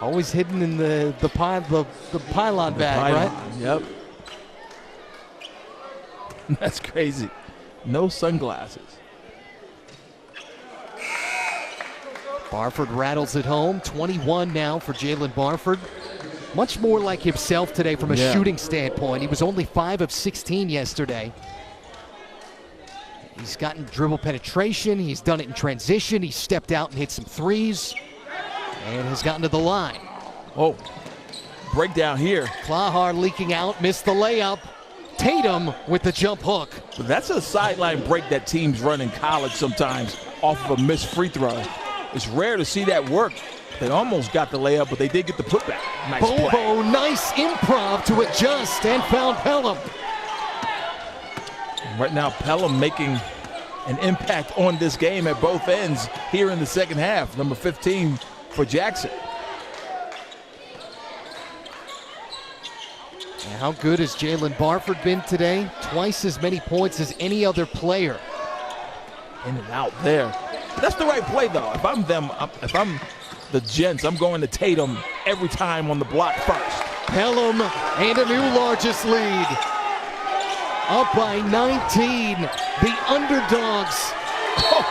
Always hidden in the pylon bag, right? Yep. That's crazy. No sunglasses. Barford rattles it home. 21 now for Jalen Barford. Much more like himself today from a shooting standpoint. He was only 5 of 16 yesterday. He's gotten dribble penetration. He's done it in transition. He stepped out and hit some threes and has gotten to the line. Oh, breakdown here. Klahar leaking out, missed the layup. Tatum with the jump hook. That's a sideline break that teams run in college sometimes off of a missed free throw. It's rare to see that work. They almost got the layup, but they did get the putback. Nice Bobo, play. nice improv to adjust and found Pelham. Right now, Pelham making an impact on this game at both ends here in the second half. Number 15 for Jackson. And how good has Jalen Barford been today? Twice as many points as any other player. In and out there. That's the right play, though. If I'm the Gents, I'm going to Tatum every time on the block first. Pelham and a new largest lead. Up by 19, the Underdawgs. Oh,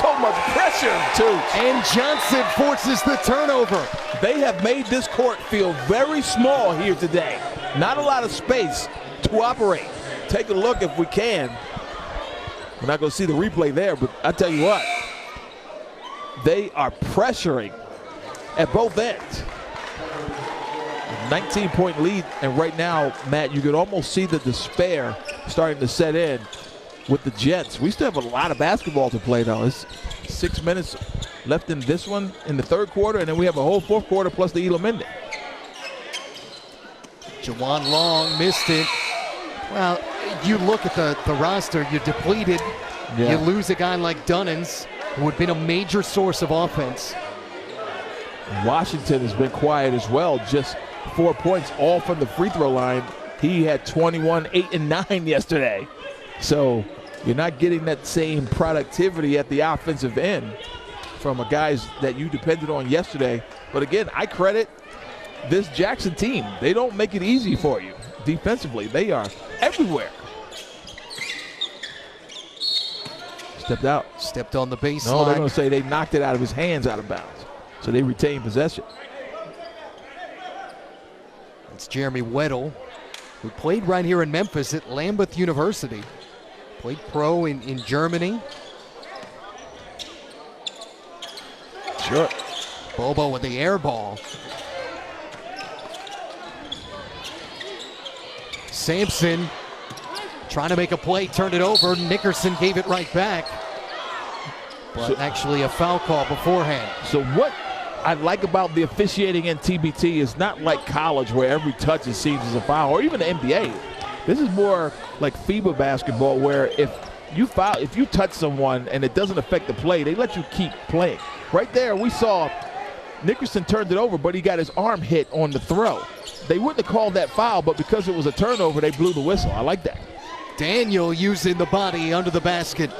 so much pressure, too. And Johnson forces the turnover. They have made this court feel very small here today. Not a lot of space to operate. Take a look if we can. We're not going to see the replay there, but I tell you what, they are pressuring at both ends. 19-point lead, and right now, Matt, you could almost see the despair starting to set in with the Jets. We still have a lot of basketball to play, though. It's 6 minutes left in this one in the third quarter, and then we have a whole fourth quarter plus the Elam ending. Jawan Long missed it. Well, you look at the roster, you're depleted. Yeah. You lose a guy like Dunnins, who had been a major source of offense. Washington has been quiet as well, just 4 points all from the free throw line. He had 21, 8, and 9 yesterday. So you're not getting that same productivity at the offensive end from a guys that you depended on yesterday. But again, I credit this Jackson team. They don't make it easy for you defensively. They are everywhere. Stepped out. Stepped on the baseline. No, they're going to say they knocked it out of his hands out of bounds. So they retain possession. It's Jeremy Weddle, who played right here in Memphis at Lambeth University. Played pro in Germany. Sure. Bobo with the air ball. Sampson trying to make a play, turned it over. Nickerson gave it right back. But actually a foul call beforehand. So what I like about the officiating in TBT is not like college where every touch is seen as a foul, or even the NBA. This is more like FIBA basketball where if you touch someone and it doesn't affect the play, they let you keep playing. Right there, we saw Nickerson turned it over, but he got his arm hit on the throw. They wouldn't have called that foul, but because it was a turnover, they blew the whistle. I like that. Daniel using the body under the basket.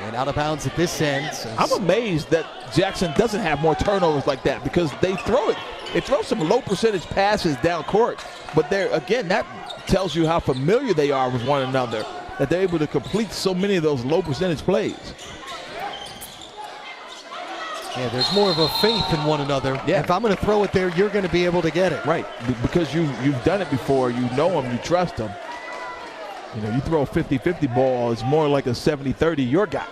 And out of bounds at this end. I'm amazed that Jackson doesn't have more turnovers like that because they throw it. They throw some low percentage passes down court. But there again, that tells you how familiar they are with one another, that they're able to complete so many of those low percentage plays. Yeah, there's more of a faith in one another. Yeah. If I'm going to throw it there, you're going to be able to get it. Right, because you've done it before. You know them, you trust them. You know, you throw a 50-50 ball, it's more like a 70-30 your guy.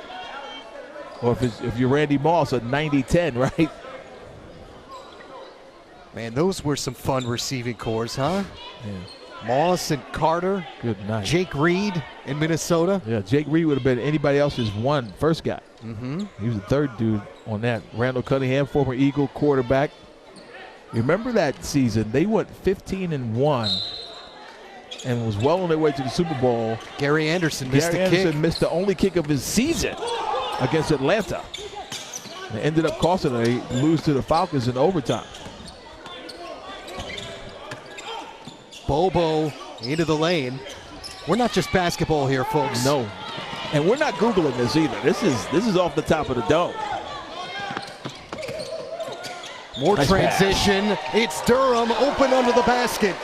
Or if you're Randy Moss, a 90-10, right? Man, those were some fun receiving cores, huh? Yeah. Moss and Carter. Good night. Jake Reed in Minnesota. Yeah, Jake Reed would have been anybody else's first guy. Mm-hmm. He was the third dude on that. Randall Cunningham, former Eagle quarterback. Remember that season? They went 15-1 and was well on their way to the Super Bowl. Gary Anderson missed the kick. Gary Anderson missed the only kick of his season against Atlanta. It ended up costing them. They lose to the Falcons in overtime. Bobo into the lane. We're not just basketball here, folks. No. And we're not Googling this either. This is off the top of the dome. More nice transition. Pass. It's Durham open under the basket.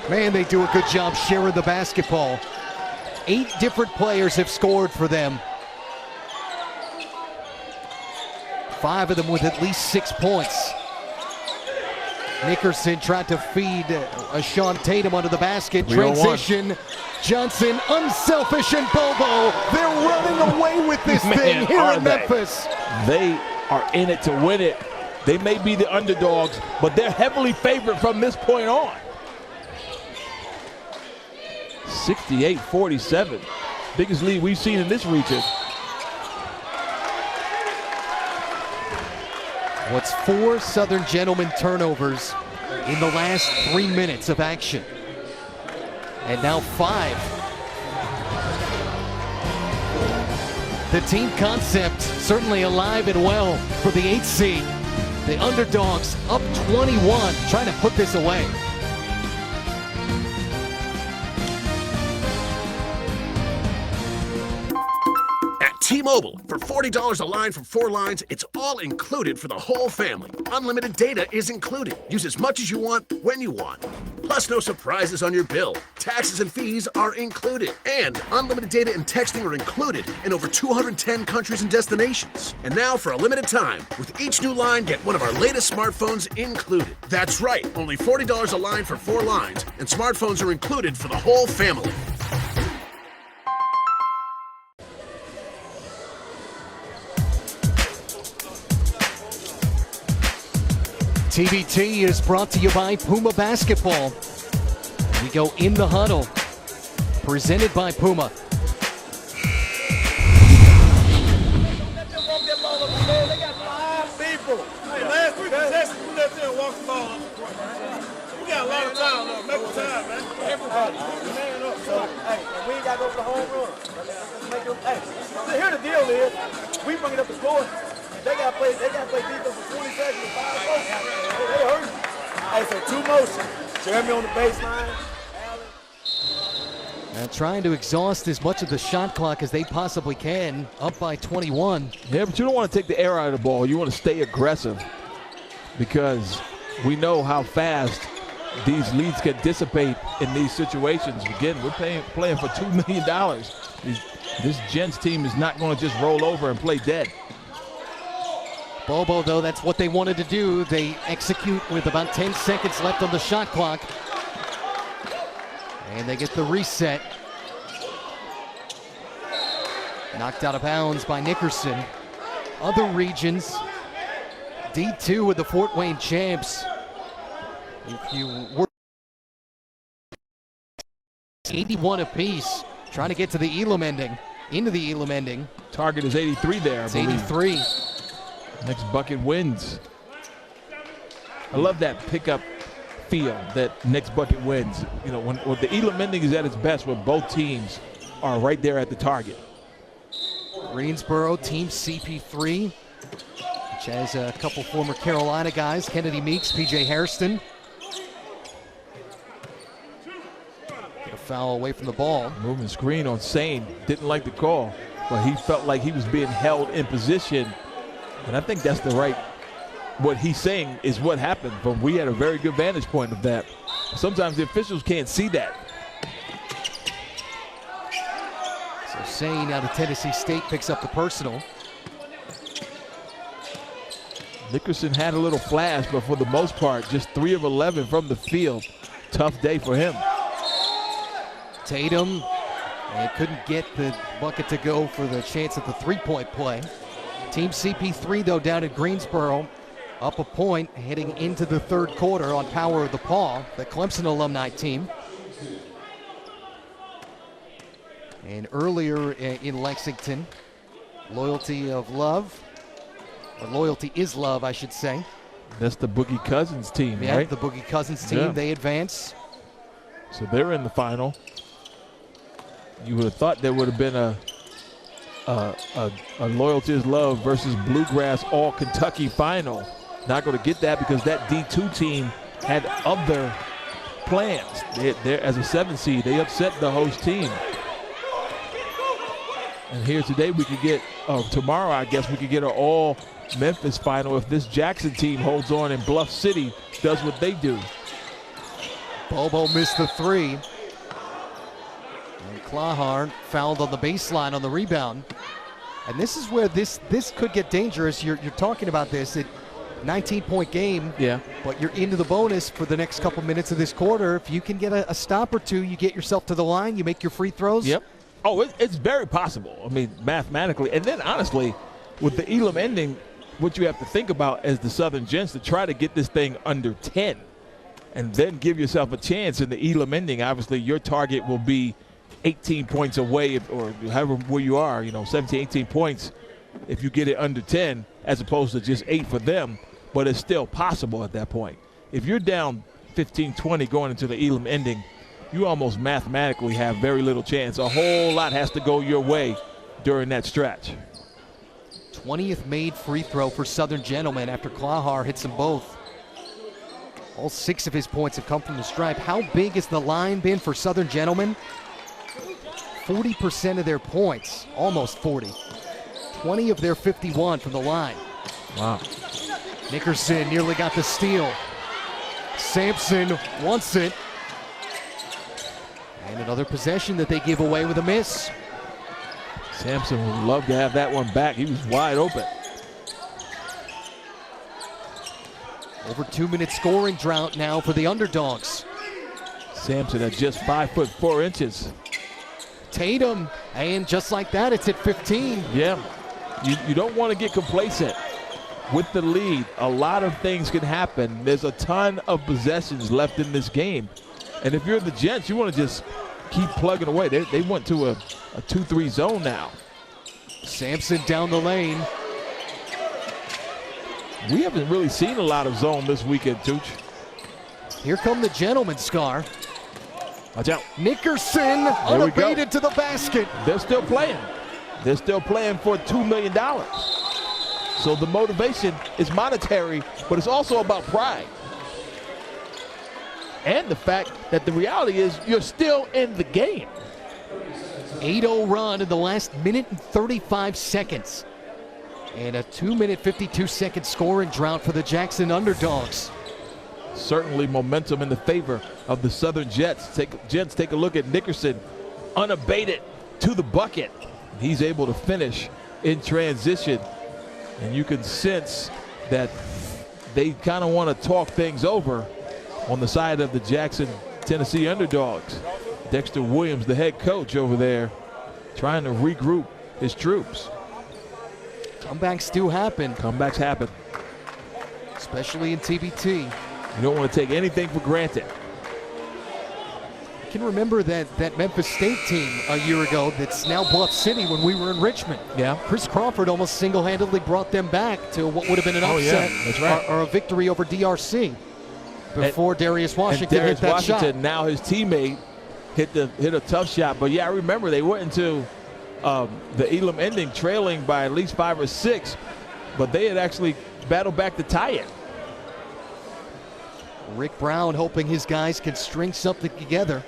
Man, they do a good job sharing the basketball. 8 different players have scored for them. 5 of them with at least 6 points. Nickerson tried to feed Sean Tatum under the basket. Transition. Johnson, unselfish, and Bobo. They're running away with this thing here in Memphis. They are in it to win it. They may be the underdogs, but they're heavily favored from this point on. 68-47. Biggest lead we've seen in this region. What's 4 Southern Gentlemen turnovers in the last 3 minutes of action? And now 5. The team concept certainly alive and well for the 8th seed. The Underdogs up 21, trying to put this away. T-Mobile, for $40 a line for 4 lines, it's all included for the whole family. Unlimited data is included. Use as much as you want, when you want. Plus, no surprises on your bill. Taxes and fees are included. And unlimited data and texting are included in over 210 countries and destinations. And now, for a limited time, with each new line, get one of our latest smartphones included. That's right, only $40 a line for 4 lines, and smartphones are included for the whole family. TBT is brought to you by Puma Basketball. We go in the huddle. Presented by Puma. They got 5 people. Hey, last week, we left there and walked the ball up the court. We got a lot of time, though. Make the time, man. Everybody, man up. So, hey, and we ain't got to go for the home run. Hey, here's the deal is, we bring it up the court. They got to play defense for 20 seconds and 5 folks. They hurt. Hey, so 2 motions. Jeremy on the baseline. And trying to exhaust as much of the shot clock as they possibly can, up by 21. Yeah, but you don't want to take the air out of the ball. You want to stay aggressive because we know how fast these leads can dissipate in these situations. Again, we're playing for $2 million. This Gents team is not going to just roll over and play dead. Bobo, though, that's what they wanted to do. They execute with about 10 seconds left on the shot clock. And they get the reset. Knocked out of bounds by Nickerson. Other regions, D2 with the Fort Wayne champs. If you were 81 apiece, trying to get to the Elam ending, into the Elam ending. Target is 83 there, It's 83. Next bucket wins. I love that pickup feel that next bucket wins. You know, when the Elam ending is at its best, when both teams are right there at the target. Greensboro, Team CP3, which has a couple former Carolina guys, Kennedy Meeks, PJ Hairston. Get a foul away from the ball. Moving screen on Sane. Didn't like the call, but he felt like he was being held in position. And I think that's what he's saying is what happened, but we had a very good vantage point of that. Sometimes the officials can't see that. So Sane out of Tennessee State picks up the personal. Nickerson had a little flash, but for the most part, just 3 of 11 from the field. Tough day for him. Tatum, and couldn't get the bucket to go for the chance at the three-point play. Team CP3, though, down at Greensboro, up a point heading into the third quarter on power of the Paw, the Clemson alumni team. And earlier in Lexington, Loyalty of Love, or Loyalty is Love, I should say. That's the Boogie Cousins team, yeah, right? The Boogie Cousins team, yeah. They advance. So they're in the final. You would have thought there would have been a Loyalty is Love versus Bluegrass All Kentucky final. Not going to get that because that D2 team had other plans. They're as a 7 seed, they upset the host team. And here today we could get, tomorrow I guess we could get an all Memphis final if this Jackson team holds on and Bluff City does what they do. Bobo missed the three. And Clahar fouled on the baseline on the rebound. And this is where this could get dangerous. You're talking about this. 19-point game, yeah. But you're into the bonus for the next couple minutes of this quarter. If you can get a stop or two, you get yourself to the line, you make your free throws. Yep. Oh, it's very possible. I mean, mathematically. And then, honestly, with the Elam ending, what you have to think about as the Southern Gents to try to get this thing under 10 and then give yourself a chance in the Elam ending. Obviously, your target will be 18 points away or however where you are, 17, 18 points if you get it under 10 as opposed to just 8 for them. But it's still possible at that point. If you're down 15, 20 going into the Elam ending, you almost mathematically have very little chance. A whole lot has to go your way during that stretch. 20th made free throw for Southern Gentlemen after Clahar hits them both. All 6 of his points have come from the stripe. How big has the line been for Southern Gentlemen? 40% of their points, almost 40. 20 of their 51 from the line. Wow. Nickerson nearly got the steal. Sampson wants it. And another possession that they give away with a miss. Sampson would love to have that one back. He was wide open. Over 2-minute scoring drought now for the Underdogs. Sampson at just 5 foot 4 inches. Tatum, and just like that, it's at 15. Yeah, you don't want to get complacent. With the lead, a lot of things can happen. There's a ton of possessions left in this game. And if you're the Gents, you want to just keep plugging away. They went to a 2-3 zone now. Sampson down the lane. We haven't really seen a lot of zone this weekend, Tooch. Here come the Gentlemen, Scar. Watch out. Nickerson unabated to the basket. They're still playing. They're still playing for $2 million. So the motivation is monetary, but it's also about pride. And the fact that the reality is you're still in the game. 8-0 run in the last minute and 35 seconds. And a 2-minute, 52-second scoring drought for the Jackson Underdogs. Certainly momentum in the favor of the Southern Jets. Gents, take a look at Nickerson, unabated to the bucket. He's able to finish in transition. And you can sense that they kind of want to talk things over on the side of the Jackson, Tennessee Underdogs. Dexter Williams, the head coach over there, trying to regroup his troops. Comebacks do happen. Comebacks happen. Especially in TBT. You don't want to take anything for granted. I can remember that Memphis State team a year ago that's now Bluff City when we were in Richmond. Yeah. Chris Crawford almost single-handedly brought them back to what would have been an upset That's right. or a victory over DRC before Darius Washington Darius hit that Washington, shot. now his teammate hit a tough shot. But yeah, I remember they went into the Elam ending trailing by at least 5 or 6, but they had actually battled back to tie it. Rick Brown hoping his guys can string something together.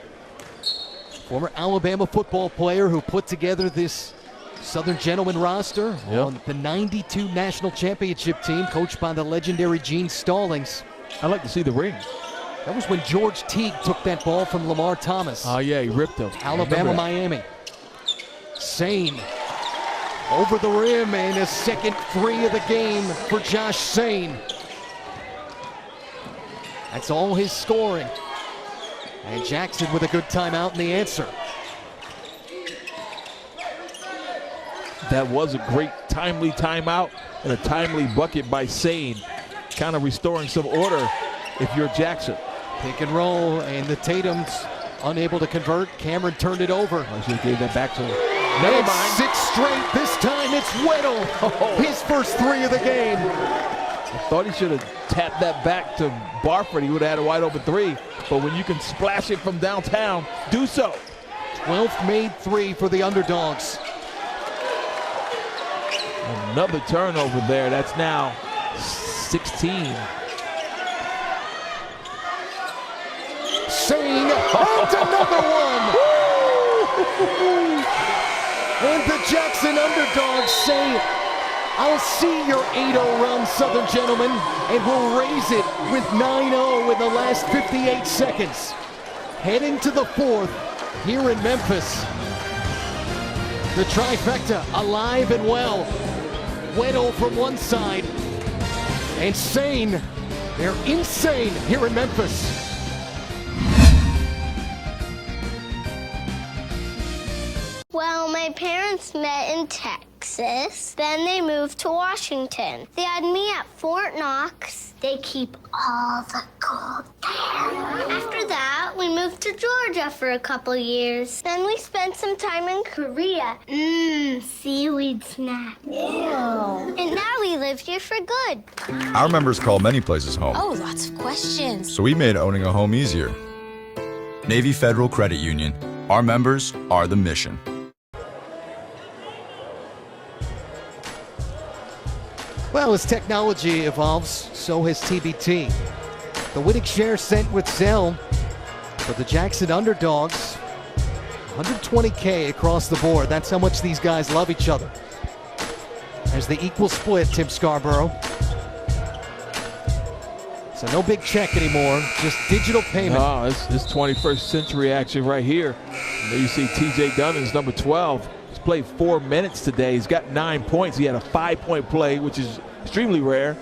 Former Alabama football player who put together this Southern Gentlemen roster on the 92 national championship team coached by the legendary Gene Stallings. I'd like to see the ring. That was when George Teague took that ball from Lamar Thomas. Oh, yeah, he ripped him. Alabama, Miami. Sane over the rim, and a second 3 of the game for Josh Sane. That's all his scoring. And Jackson with a good timeout in the answer. That was a great timely timeout and a timely bucket by Sane, kind of restoring some order if you're Jackson. Pick and roll, and the Tatum's unable to convert. Cameron turned it over. I should have gave that back to him. Never mind. 6 straight. This time it's Weddle. His first 3 of the game. I thought he should have tapped that back to Barford. He would have had a wide open 3. But when you can splash it from downtown, do so. 12th made 3 for the Underdogs. Another turnover there. That's now 16. Sane, and another one! And the Jackson Underdogs say, I'll see your 8-0 run, Southern Gentlemen, and we'll raise it with 9-0 in the last 58 seconds. Heading to the 4th here in Memphis. The trifecta alive and well. Weddle from one side, and Sane, they're insane here in Memphis. Well, my parents met in Texas, then they moved to Washington. They had me at Fort Knox. They keep all the gold there. After that, we moved to Georgia for a couple years. Then we spent some time in Korea. Seaweed snack. Ew. And now we live here for good. Our members call many places home. Oh, lots of questions. So we made owning a home easier. Navy Federal Credit Union. Our members are the mission. Well, as technology evolves, so has TBT. The winning share sent with Zell for the Jackson Underdogs. $120K across the board. That's how much these guys love each other. There's the equal split, Tim Scarborough. So no big check anymore, just digital payment. Oh, this 21st century action right here. And there you see TJ Dunnins, number 12. He's played 4 minutes today. He's got 9 points. He had a 5-point play, which is extremely rare,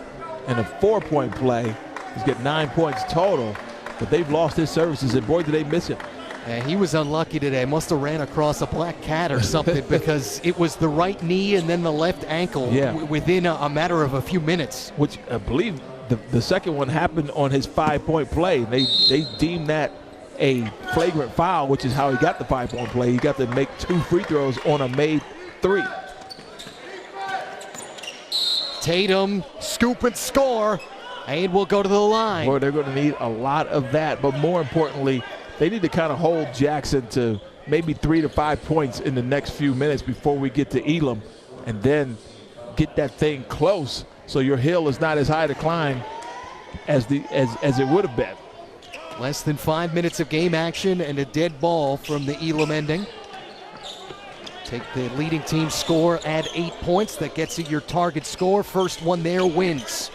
and a 4-point play. He's got 9 points total, but they've lost his services, and boy, did they miss him. And he was unlucky today. Must have ran across a black cat or something because it was the right knee and then the left ankle within a matter of a few minutes. Which I believe the second one happened on his 5-point play. They deemed that a flagrant foul, which is how he got the 5-point play. He got to make 2 free throws on a made 3. Tatum, scoop and score, and we'll go to the line. Boy, they're going to need a lot of that, but more importantly, they need to kind of hold Jackson to maybe 3 to 5 points in the next few minutes before we get to Elam, and then get that thing close so your hill is not as high to climb as it would have been. Less than 5 minutes of game action and a dead ball from the Elam ending. Take the leading team score, add 8 points. That gets you your target score. First one there wins.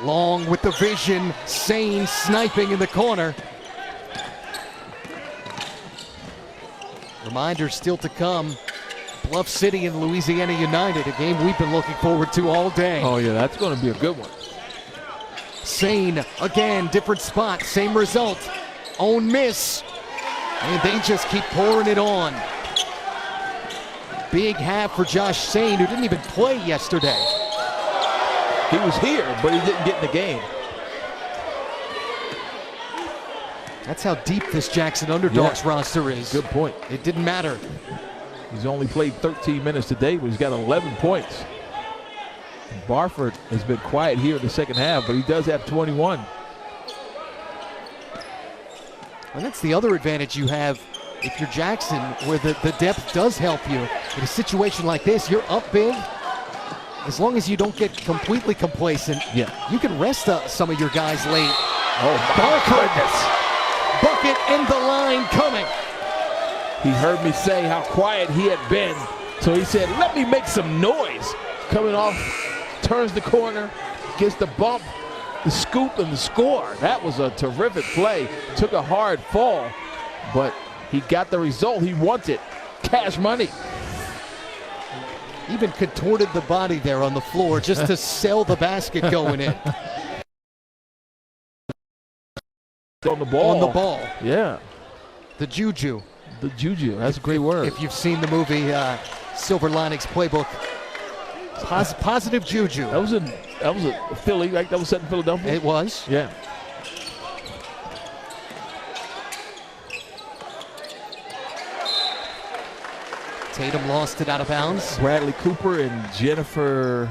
Long with the vision, Sane sniping in the corner. Reminder still to come. Bluff City and Louisiana United, a game we've been looking forward to all day. Oh yeah, that's going to be a good one. Sane, again, different spot, same result. Own miss, and they just keep pouring it on. Big half for Josh Sane, who didn't even play yesterday. He was here, but he didn't get in the game. That's how deep this Jackson Underdogs roster is. Good point. It didn't matter. He's only played 13 minutes today, but he's got 11 points. And Barford has been quiet here in the second half, but he does have 21. And that's the other advantage you have if you're Jackson, where the depth does help you, in a situation like this, you're up big. As long as you don't get completely complacent, you can rest some of your guys late. Oh, my goodness. Bucket and the line coming. He heard me say how quiet he had been, so he said, let me make some noise. Coming off, turns the corner, gets the bump, the scoop, and the score. That was a terrific play. Took a hard fall, but he got the result he wanted. Cash money. Even contorted the body there on the floor just to sell the basket going in. On the ball. On the ball. Yeah. The juju. The juju. That's a great word. If you've seen the movie Silver Linings Playbook, positive juju. That was a Philly, right? That was set in Philadelphia? It was. Yeah. Tatum lost it out of bounds. Bradley Cooper and Jennifer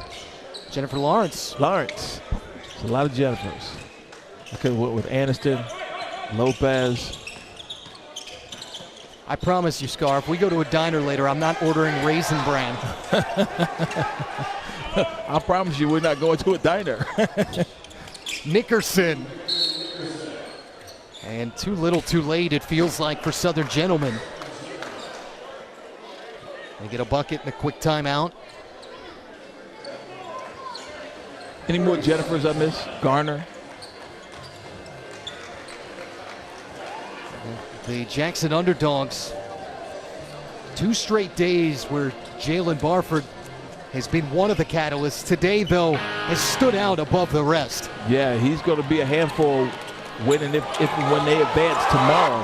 Lawrence. Lawrence. It's a lot of Jennifers. Okay, with Aniston, Lopez. I promise you, Scar, if we go to a diner later, I'm not ordering Raisin Bran. I promise you we're not going to a diner. Nickerson. And too little too late, it feels like, for Southern Gentlemen. They get a bucket and a quick timeout. Any more Jennifers I miss? Garner. The Jackson Underdogs. 2 straight days where Jalen Barford has been one of the catalysts. Today, though, has stood out above the rest. Yeah, he's going to be a handful winning if and when they advance tomorrow.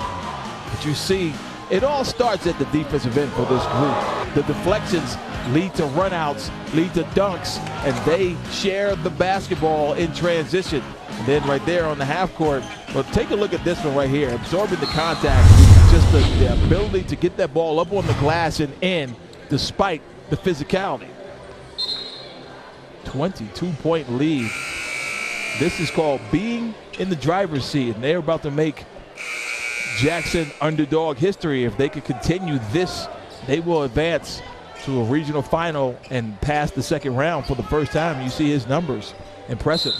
But you see, it all starts at the defensive end for this group. The deflections lead to runouts, lead to dunks, and they share the basketball in transition. And then right there on the half court, well, take a look at this one right here, absorbing the contact, just the ability to get that ball up on the glass and in despite the physicality. 22-point lead. This is called being in the driver's seat, and they're about to make Jackson Underdog history. If they could continue this, they will advance to a regional final and pass the second round for the first time. You see his numbers. Impressive.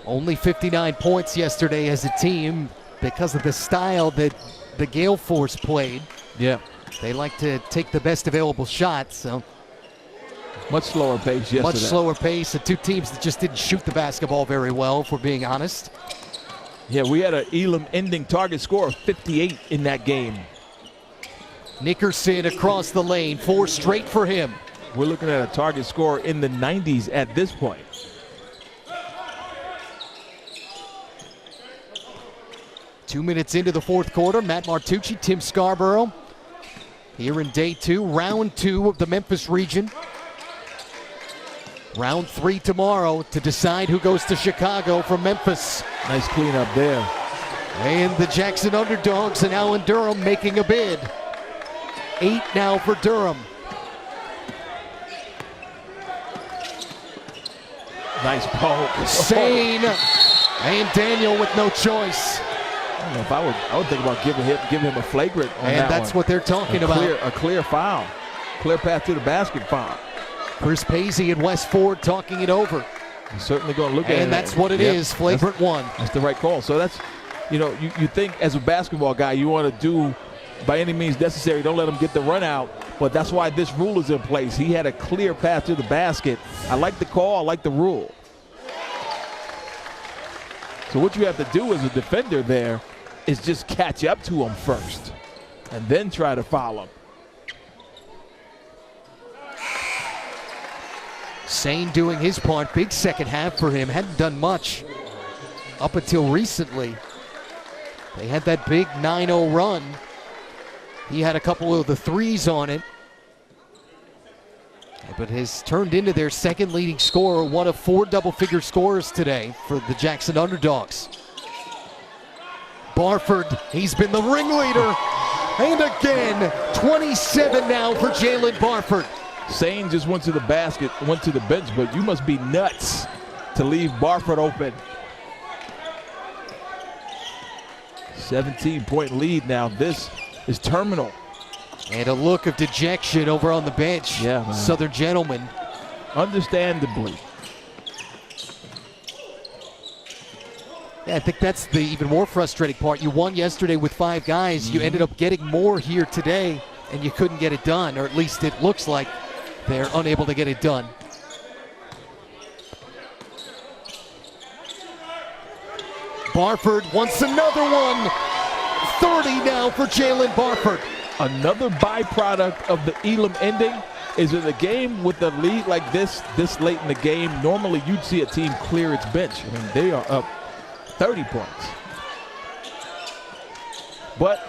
Only 59 points yesterday as a team because of the style that the Gale Force played. Yeah. They like to take the best available shots, so. Much slower pace yesterday. Much slower pace, and 2 teams that just didn't shoot the basketball very well, if we're being honest. Yeah, we had an Elam ending target score of 58 in that game. Nickerson across the lane, 4 straight for him. We're looking at a target score in the 90s at this point. Two minutes into the fourth quarter, Matt Martucci, Tim Scarborough. Here in day 2, round 2 of the Memphis region. Round 3 tomorrow to decide who goes to Chicago from Memphis. Nice cleanup there. And the Jackson Underdogs and Allen Durham making a bid. 8 now for Durham. Nice poke. Sane and Daniel with no choice. I don't know if I would think about giving him a flagrant on that one. And that's what they're talking about. A clear foul. Clear path to the basket foul. Chris Paisley and Wes Ford talking it over. He's certainly going to look at it. And that's what it is, flagrant one. That's the right call. So that's, you think as a basketball guy, you want to do by any means necessary, don't let him get the run out. But that's why this rule is in place. He had a clear path to the basket. I like the call. I like the rule. So what you have to do as a defender there is just catch up to him first and then try to foul him. Sane doing his part. Big second half for him. Hadn't done much up until recently. They had that big 9-0 run. He had a couple of the threes on it, but has turned into their second leading scorer, one of 4 double-figure scorers today for the Jackson Underdogs. Barford, he's been the ringleader. And again, 27 now for Jalen Barford. Sane just went to the basket, went to the bench, but you must be nuts to leave Barford open. 17-point lead now. This is terminal. And a look of dejection over on the bench. Yeah, man. Southern gentleman. Understandably. Yeah, I think that's the even more frustrating part. You won yesterday with 5 guys. You ended up getting more here today, and you couldn't get it done, or at least it looks like they're unable to get it done. Barford wants another one. 30 now for Jalen Barford. Another byproduct of the Elam ending is in a game with a lead like this late in the game, normally you'd see a team clear its bench. I mean, they are up 30 points. But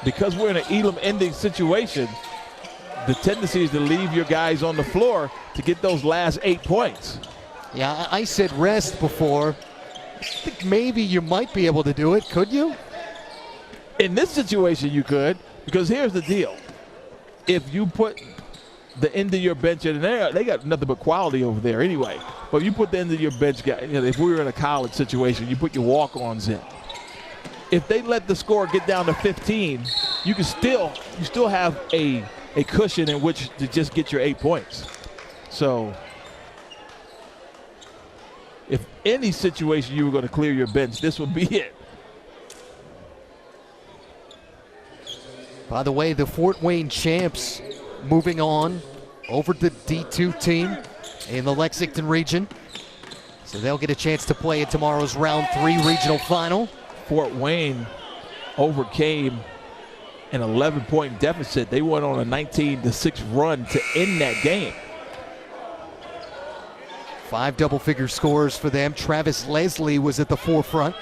because we're in an Elam ending situation, the tendency is to leave your guys on the floor to get those last 8 points. Yeah, I said rest before. I think maybe you might be able to do it. Could you? In this situation, you could, because here's the deal. If you put the end of your bench in there, they got nothing but quality over there anyway. But if you put the end of your bench guy, if we were in a college situation, you put your walk-ons in. If they let the score get down to 15, you still have a cushion in which to just get your 8 points. So if any situation you were going to clear your bench, this would be it. By the way, the Fort Wayne champs moving on over to D2 team in the Lexington region. So they'll get a chance to play in tomorrow's round 3 regional final. Fort Wayne overcame an 11-point deficit. They went on a 19-6 run to end that game. 5 double-figure scores for them. Travis Leslie was at the forefront.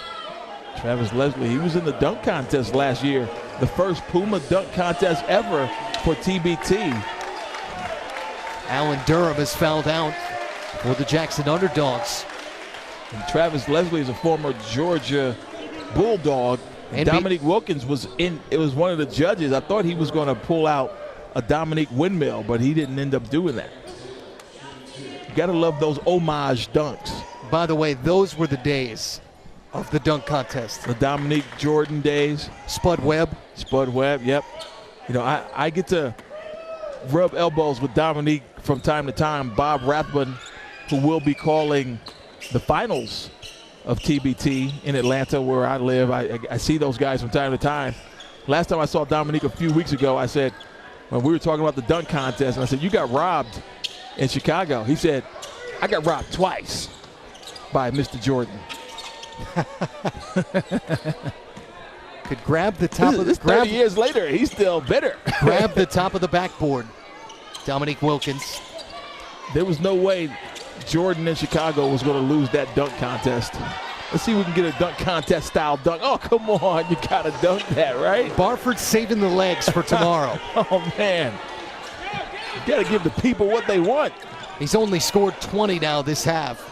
Travis Leslie, he was in the dunk contest last year. The first Puma dunk contest ever for TBT. Alan Durham has fouled out for the Jackson Underdogs. And Travis Leslie is a former Georgia Bulldog. And Dominique Wilkins was one of the judges. I thought he was going to pull out a Dominique windmill, but he didn't end up doing that. You got to love those homage dunks. By the way, those were the days of the dunk contest. The Dominique Jordan days. Spud Webb, yep. You know, I get to rub elbows with Dominique from time to time. Bob Rathbun, who will be calling the finals of TBT in Atlanta where I live. I see those guys from time to time. Last time I saw Dominique a few weeks ago, I said, when we were talking about the dunk contest, and I said, you got robbed in Chicago. He said, I got robbed twice by Mr. Jordan. Could grab the top of the 30 years later, he's still bitter. Grab the top of the backboard. Dominique Wilkins. There was no way Jordan in Chicago was going to lose that dunk contest. Let's see if we can get a dunk contest style dunk. Oh, come on, you got to dunk that, right? Barford saving the legs for tomorrow. Oh, man. You got to give the people what they want. He's only scored 20 now this half.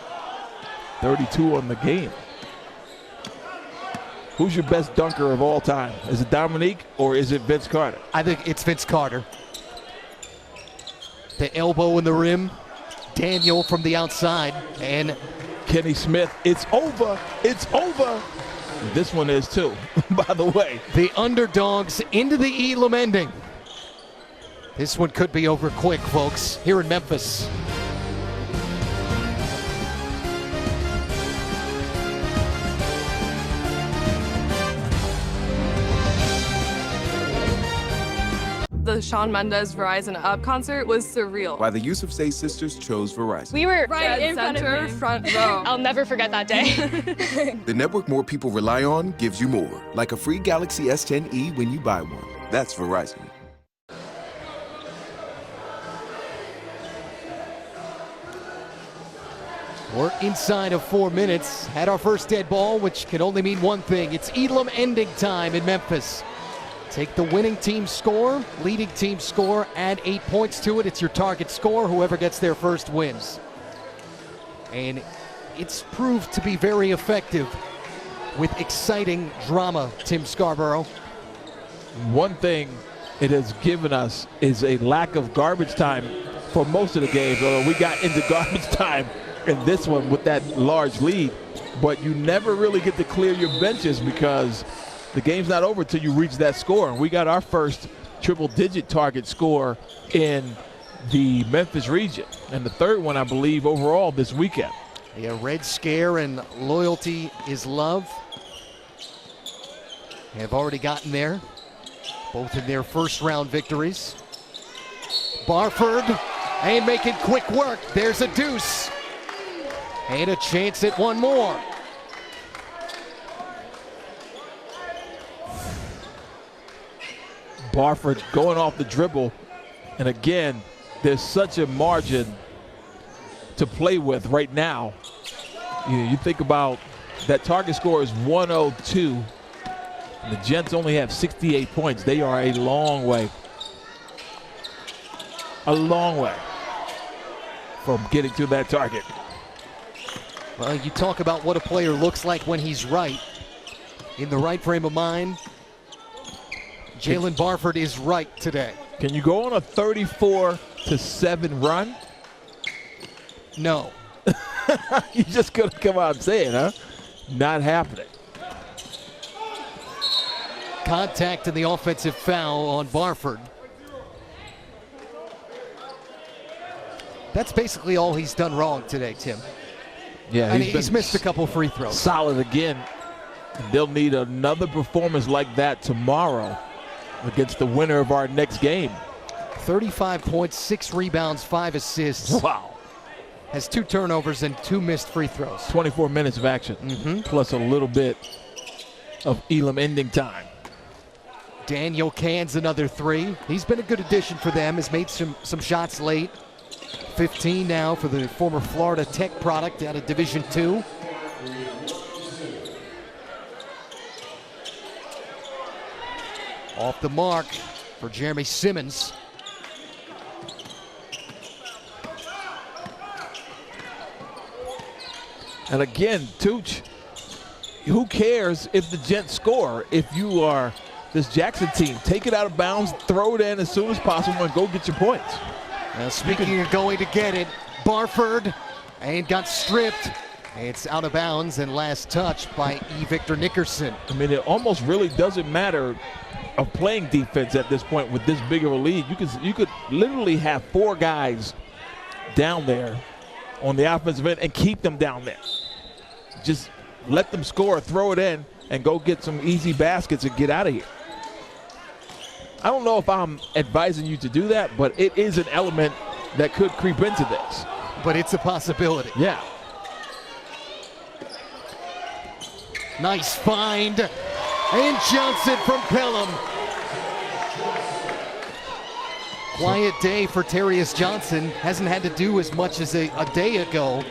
32 on the game. Who's your best dunker of all time? Is it Dominique or is it Vince Carter? I think it's Vince Carter. The elbow in the rim. Daniel from the outside. And Kenny Smith. It's over. It's over. This one is too, by the way. The Underdogs into the Elam ending. This one could be over quick, folks, here in Memphis. The Shawn Mendes Verizon Up concert was surreal. Why the Yusuf-Say sisters chose Verizon. We were right in front row. I'll never forget that day. The network more people rely on gives you more, like a free Galaxy S10e when you buy one. That's Verizon. We're inside of 4 minutes. Had our first dead ball, which can only mean one thing. It's Elam ending time in Memphis. Take the winning team score, leading team score, add 8 points to it. It's your target score. Whoever gets there first wins. And it's proved to be very effective with exciting drama, Tim Scarborough. One thing it has given us is a lack of garbage time for most of the games. Although we got into garbage time in this one with that large lead. But you never really get to clear your benches because the game's not over until you reach that score. And we got our first triple-digit target score in the Memphis region, and the third one, I believe, overall this weekend. Yeah, Red Scare and Loyalty is Love have already gotten there, both in their first-round victories. Barford, and making quick work. There's a deuce. And a chance at one more. Barford going off the dribble, and again, there's such a margin to play with right now. You think about that target score is 102, and the Gents only have 68 points. They are a long way from getting to that target. Well, you talk about what a player looks like when he's right, in the right frame of mind. Jalen Barford is right today. Can you go on a 34-7 run? No. You just gonna come out and say it, huh? Not happening. Contact and the offensive foul on Barford. That's basically all he's done wrong today, Tim. Yeah, and he's missed a couple free throws. Solid again. And they'll need another performance like that tomorrow against the winner of our next game. 35 points, 6 rebounds, 5 assists. Wow. Has 2 turnovers and 2 missed free throws. 24 minutes of action, plus a little bit of Elam ending time. Daniel Cans another 3. He's been a good addition for them, has made some shots late. 15 now for the former Florida Tech product out of Division II. Off the mark for Jeremy Simmons. And again, Tooch, who cares if the Gents score? If you are this Jackson team, take it out of bounds, throw it in as soon as possible, and go get your points. Now, speaking of going to get it, Barford, and got stripped. It's out of bounds and last touch by E. Victor Nickerson. I mean, it almost really doesn't matter of playing defense at this point with this big of a lead. You could literally have 4 guys down there on the offensive end and keep them down there. Just let them score, throw it in, and go get some easy baskets and get out of here. I don't know if I'm advising you to do that, but it is an element that could creep into this. But it's a possibility. Yeah. Nice find. And Johnson from Pelham. Quiet day for Terrius Johnson. Hasn't had to do as much as a day ago.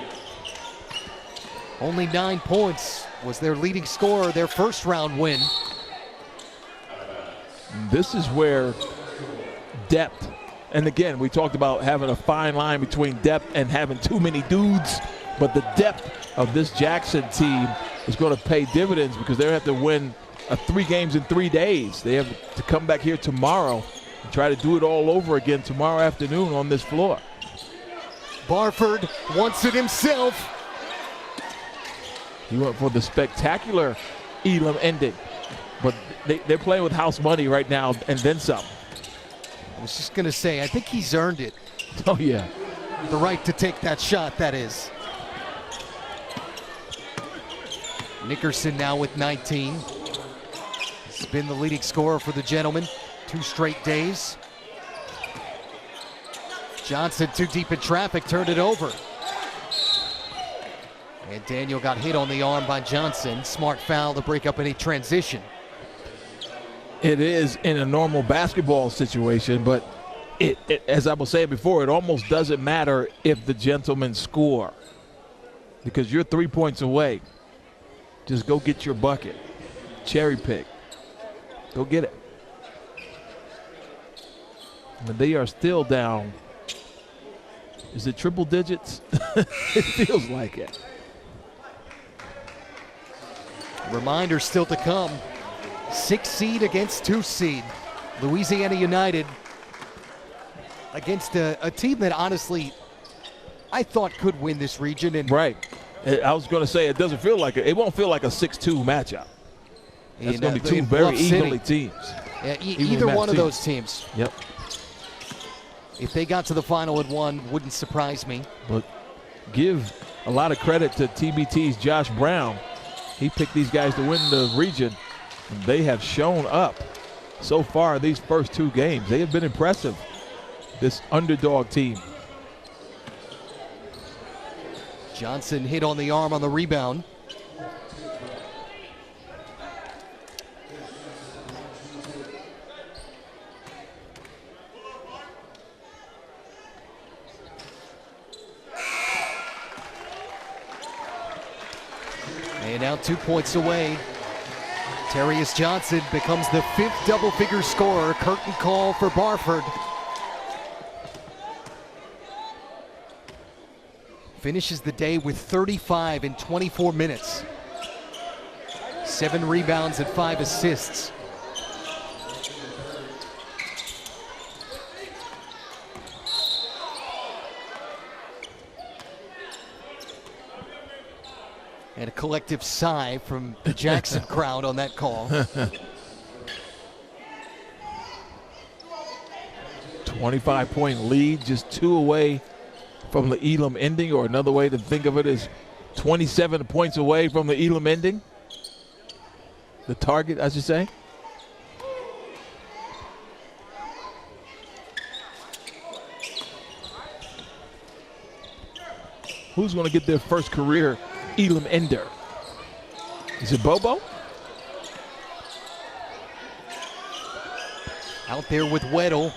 Only 9 points was their leading scorer, their first round win. This is where depth, and again, we talked about having a fine line between depth and having too many dudes, but the depth of this Jackson team is going to pay dividends because they have to win 3 games in 3 days. They have to come back here tomorrow and try to do it all over again tomorrow afternoon on this floor. Barford wants it himself. He went for the spectacular Elam ending, but they're playing with house money right now and then some. I was just going to say, I think he's earned it. Oh, yeah. The right to take that shot, that is. Nickerson now with 19. He's been the leading scorer for the gentleman 2 straight days. Johnson too deep in traffic, turned it over. And Daniel got hit on the arm by Johnson. Smart foul to break up any transition. It is in a normal basketball situation, but it, as I was saying before, it almost doesn't matter if the gentlemen score because you're 3 points away. Just go get your bucket. Cherry pick. Go get it. And they are still down. Is it triple digits? It feels like it. Reminder still to come. 6 seed against 2 seed. Louisiana United against a team that honestly I thought could win this region. And right. I was going to say it doesn't feel like it won't feel like a 6-2 matchup. It's going to be two very evenly teams. Yeah, either one of those teams. Yep. If they got to the final and won, wouldn't surprise me. But give a lot of credit to TBT's Josh Brown. He picked these guys to win the region, and they have shown up so far these first two games. They have been impressive, this underdog team. Johnson hit on the arm on the rebound. And now 2 points away. Terrius Johnson becomes the 5th double-figure scorer. Curtain call for Barford. Finishes the day with 35 in 24 minutes. 7 rebounds and 5 assists. And a collective sigh from the Jackson crowd on that call. 25-point lead, just 2 away from the Elam ending, or another way to think of it is 27 points away from the Elam ending. The target, I should say. Who's going to get their first career Elam ender? Is it Bobo? Out there with Weddle.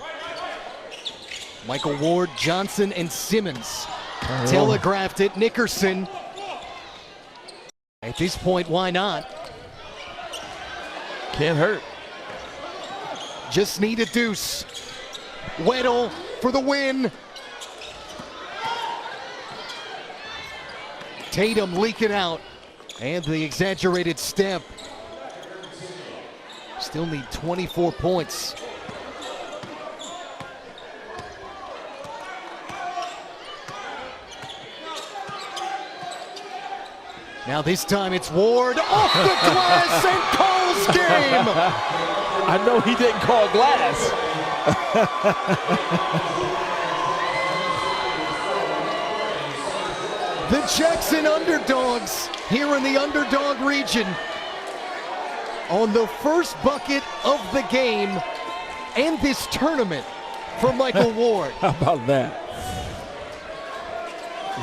Michael Ward, Johnson, and Simmons. Telegraphed it, Nickerson. At this point, why not? Can't hurt. Just need a deuce. Weddle for the win. Tatum leaking out. And the exaggerated step. Still need 24 points. Now this time it's Ward off the glass and calls game. I know he didn't call glass. The Jackson Underdogs here in the Underdog region on the first bucket of the game and this tournament from Michael Ward. How about that?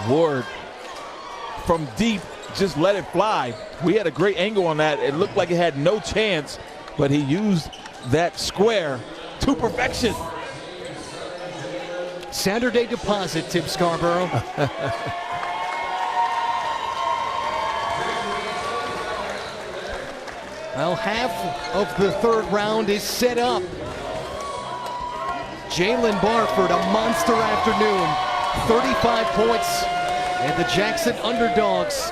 Ward from deep just let it fly. We had a great angle on that. It looked like it had no chance, but he used that square to perfection. Saturday deposit, Tim Scarborough. Well, half of the third round is set up. Jalen Barford, a monster afternoon. 35 points. And the Jackson Underdogs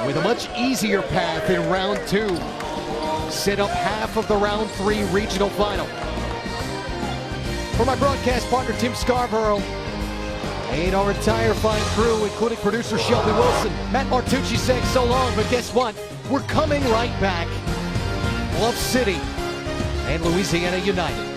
with a much easier path in round 2. Set up half of the round 3 regional final. For my broadcast partner, Tim Scarborough, and our entire fine crew, including producer Shelby Wilson, Matt Martucci saying so long, but guess what? We're coming right back. Bluff City and Louisiana United.